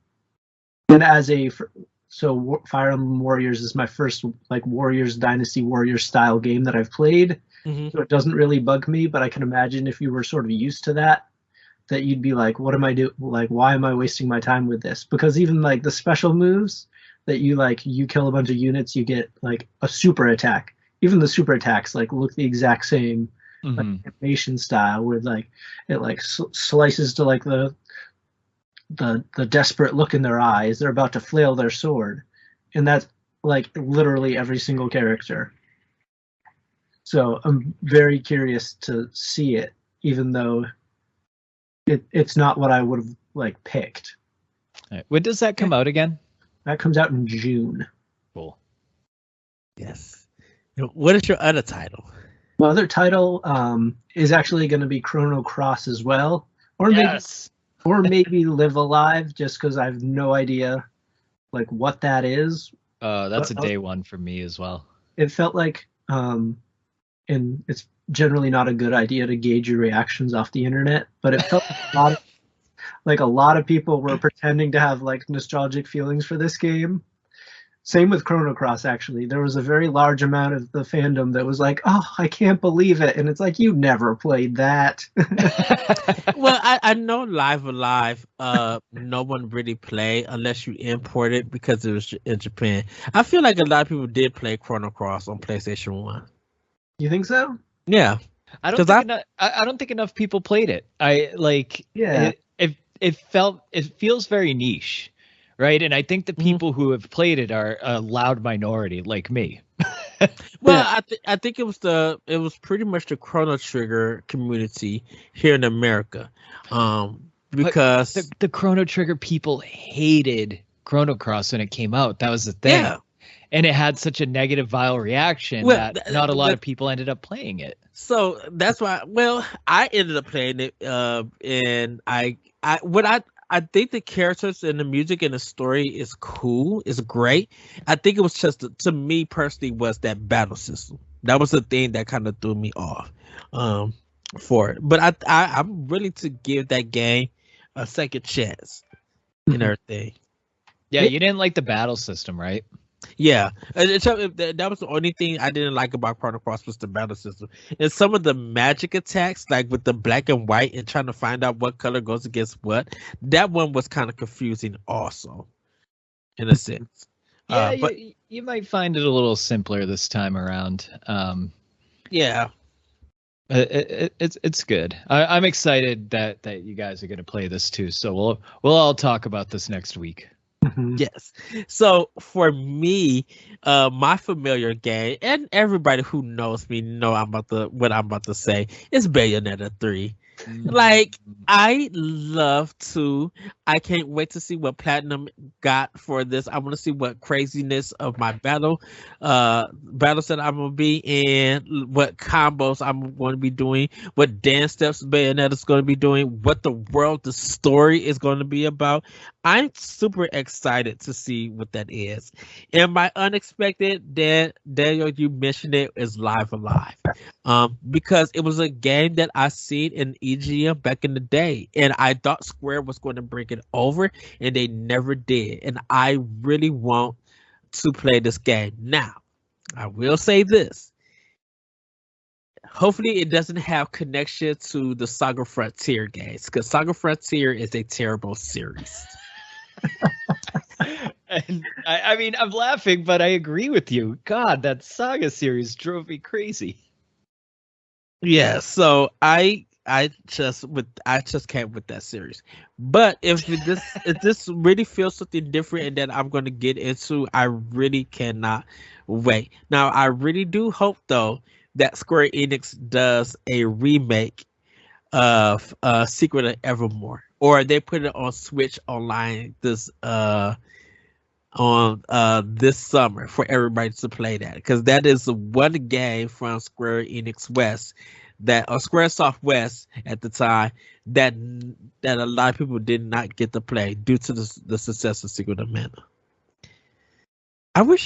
And Fire Emblem Warriors is my first like Warriors Dynasty Warriors style game that I've played. So it doesn't really bug me, but I can imagine if you were sort of used to that you'd be like, what am I doing? Like, why am I wasting my time with this? Because even like the special moves that you kill a bunch of units, you get like a super attack. Even the super attacks like look the exact same. Like animation style where like it like slices to like the desperate look in their eyes. They're about to flail their sword, and that's like literally every single character. So I'm very curious to see it, even though it's not what I would have like picked. Right. When does that come out again? That comes out in June. Cool. Yes. What is your other title? My other title is actually going to be Chrono Cross as well, or maybe Live Alive, just because I have no idea like what that is. That's a day one for me as well. It felt like, and it's generally not a good idea to gauge your reactions off the internet, but it felt like a lot of people were pretending to have like nostalgic feelings for this game. Same with Chrono Cross, actually. There was a very large amount of the fandom that was like, oh, I can't believe it. And it's like, you never played that. Well, I know Live Alive, no one really played unless you import it because it was in Japan. I feel like a lot of people did play Chrono Cross on PlayStation 1. You think so? Yeah. I don't think enough people played it. It feels very niche, right? And I think the people who have played it are a loud minority like me. Well, I think it was pretty much the Chrono Trigger community here in America, because the Chrono Trigger people hated Chrono Cross when it came out. That was the thing. Yeah. And it had such a negative viral reaction that not a lot of people ended up playing it. So that's why. Well, I ended up playing it, and I think the characters and the music and the story is cool. It's great. I think it was just, to me personally, was that battle system. That was the thing that kind of threw me off for it. But I'm willing to give that game a second chance and everything. Yeah, you didn't like the battle system, right? Yeah, that was the only thing I didn't like about Chrono Cross was the battle system. And some of the magic attacks, like with the black and white and trying to find out what color goes against what, that one was kind of confusing also, in a sense. Yeah, but you might find it a little simpler this time around. Yeah. It's good. I'm excited that you guys are going to play this too. So we'll all talk about this next week. Yes. So for me, my familiar game, and everybody who knows me know what I'm about to say, is Bayonetta 3. Like, I love to. I can't wait to see what Platinum got for this. I want to see what craziness of my battles that I'm gonna be in, what combos I'm going to be doing, what dance steps Bayonetta is going to be doing, what the story is going to be about. I'm super excited to see what that is. And my unexpected, Daniel, you mentioned it, is Live Alive. Because it was a game that I seen in EGM back in the day, and I thought Square was going to bring it over, and they never did. And I really want to play this game. Now, I will say this. Hopefully it doesn't have connection to the Saga Frontier games, because Saga Frontier is a terrible series. And I mean, I'm laughing, but I agree with you. God, that Saga series drove me crazy. Yeah, so I just can't with that series. But if this really feels something different and that I'm going to get into, I really cannot wait. Now, I really do hope though that Square Enix does a remake of Secret of Evermore, or they put it on Switch Online this summer for everybody to play that, because that is one game from Square Enix West or Squaresoft West at the time that a lot of people did not get to play due to the success of Secret of Mana. I wish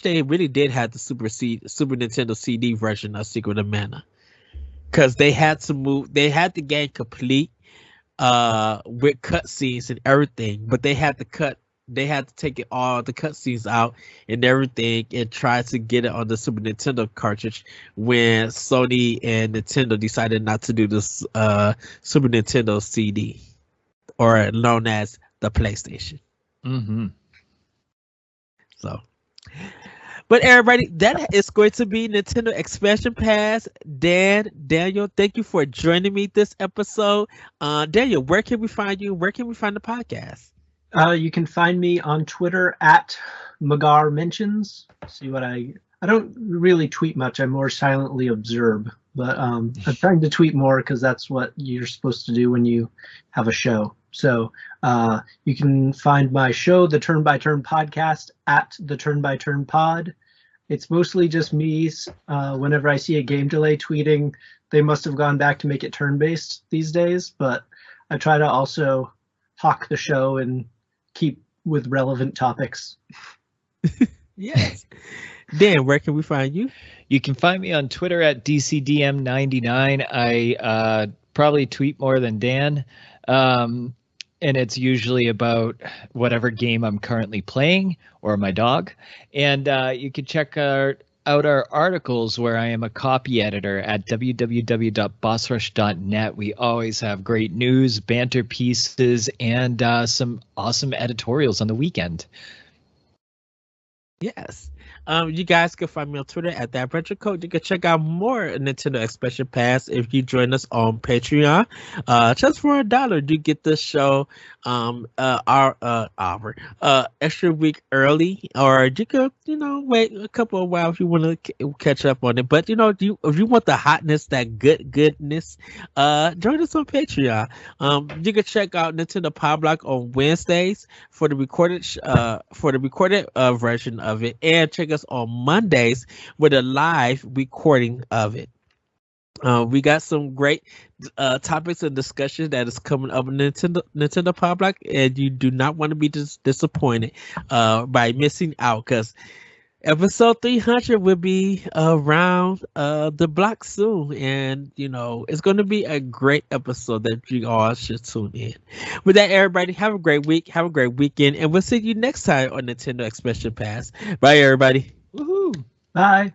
they really did have the Super Nintendo CD version of Secret of Mana, because they had the game complete with cutscenes and everything, but they had to take all the cutscenes out and everything and try to get it on the Super Nintendo cartridge when Sony and Nintendo decided not to do this Super Nintendo CD, or known as the PlayStation. So, but everybody, that is going to be Nintendo Expansion Pass. Daniel, thank you for joining me this episode. Daniel, where can we find you? Where can we find the podcast? You can find me on Twitter at McGarr Mentions. See what I don't really tweet much. I more silently observe, but I'm trying to tweet more because that's what you're supposed to do when you have a show. So you can find my show, the Turn by Turn Podcast, at the Turn by Turn Pod. It's mostly just me. Whenever I see a game delay tweeting, they must have gone back to make it turn-based these days. But I try to also hawk the show and keep with relevant topics. Yes. Dan, where can we find you? You can find me on Twitter at DCDM99. I probably tweet more than Dan. And it's usually about whatever game I'm currently playing or my dog. And you can check out our articles where I am a copy editor at www.bossrush.net. We always have great news, banter pieces, and some awesome editorials on the weekend. Yes. You guys can find me on Twitter at that Retro Code. You can check out more Nintendo Expansion Pass if you join us on Patreon. Just for $1, you get the show our extra week early, or you could wait a couple of while if you want to catch up on it. But if you want the hotness, that goodness, join us on Patreon. You can check out Nintendo Power Block on Wednesdays for the recorded version of it, and check us on Mondays with a live recording of it. We got some great topics of discussion that is coming up in Nintendo Power Block, and you do not want to be disappointed by missing out, because episode 300 will be around the block soon, and it's going to be a great episode that you all should tune in. With that, everybody, have a great week, have a great weekend, and we'll see you next time on Nintendo Expansion Pass. Bye, everybody. Woohoo! Bye.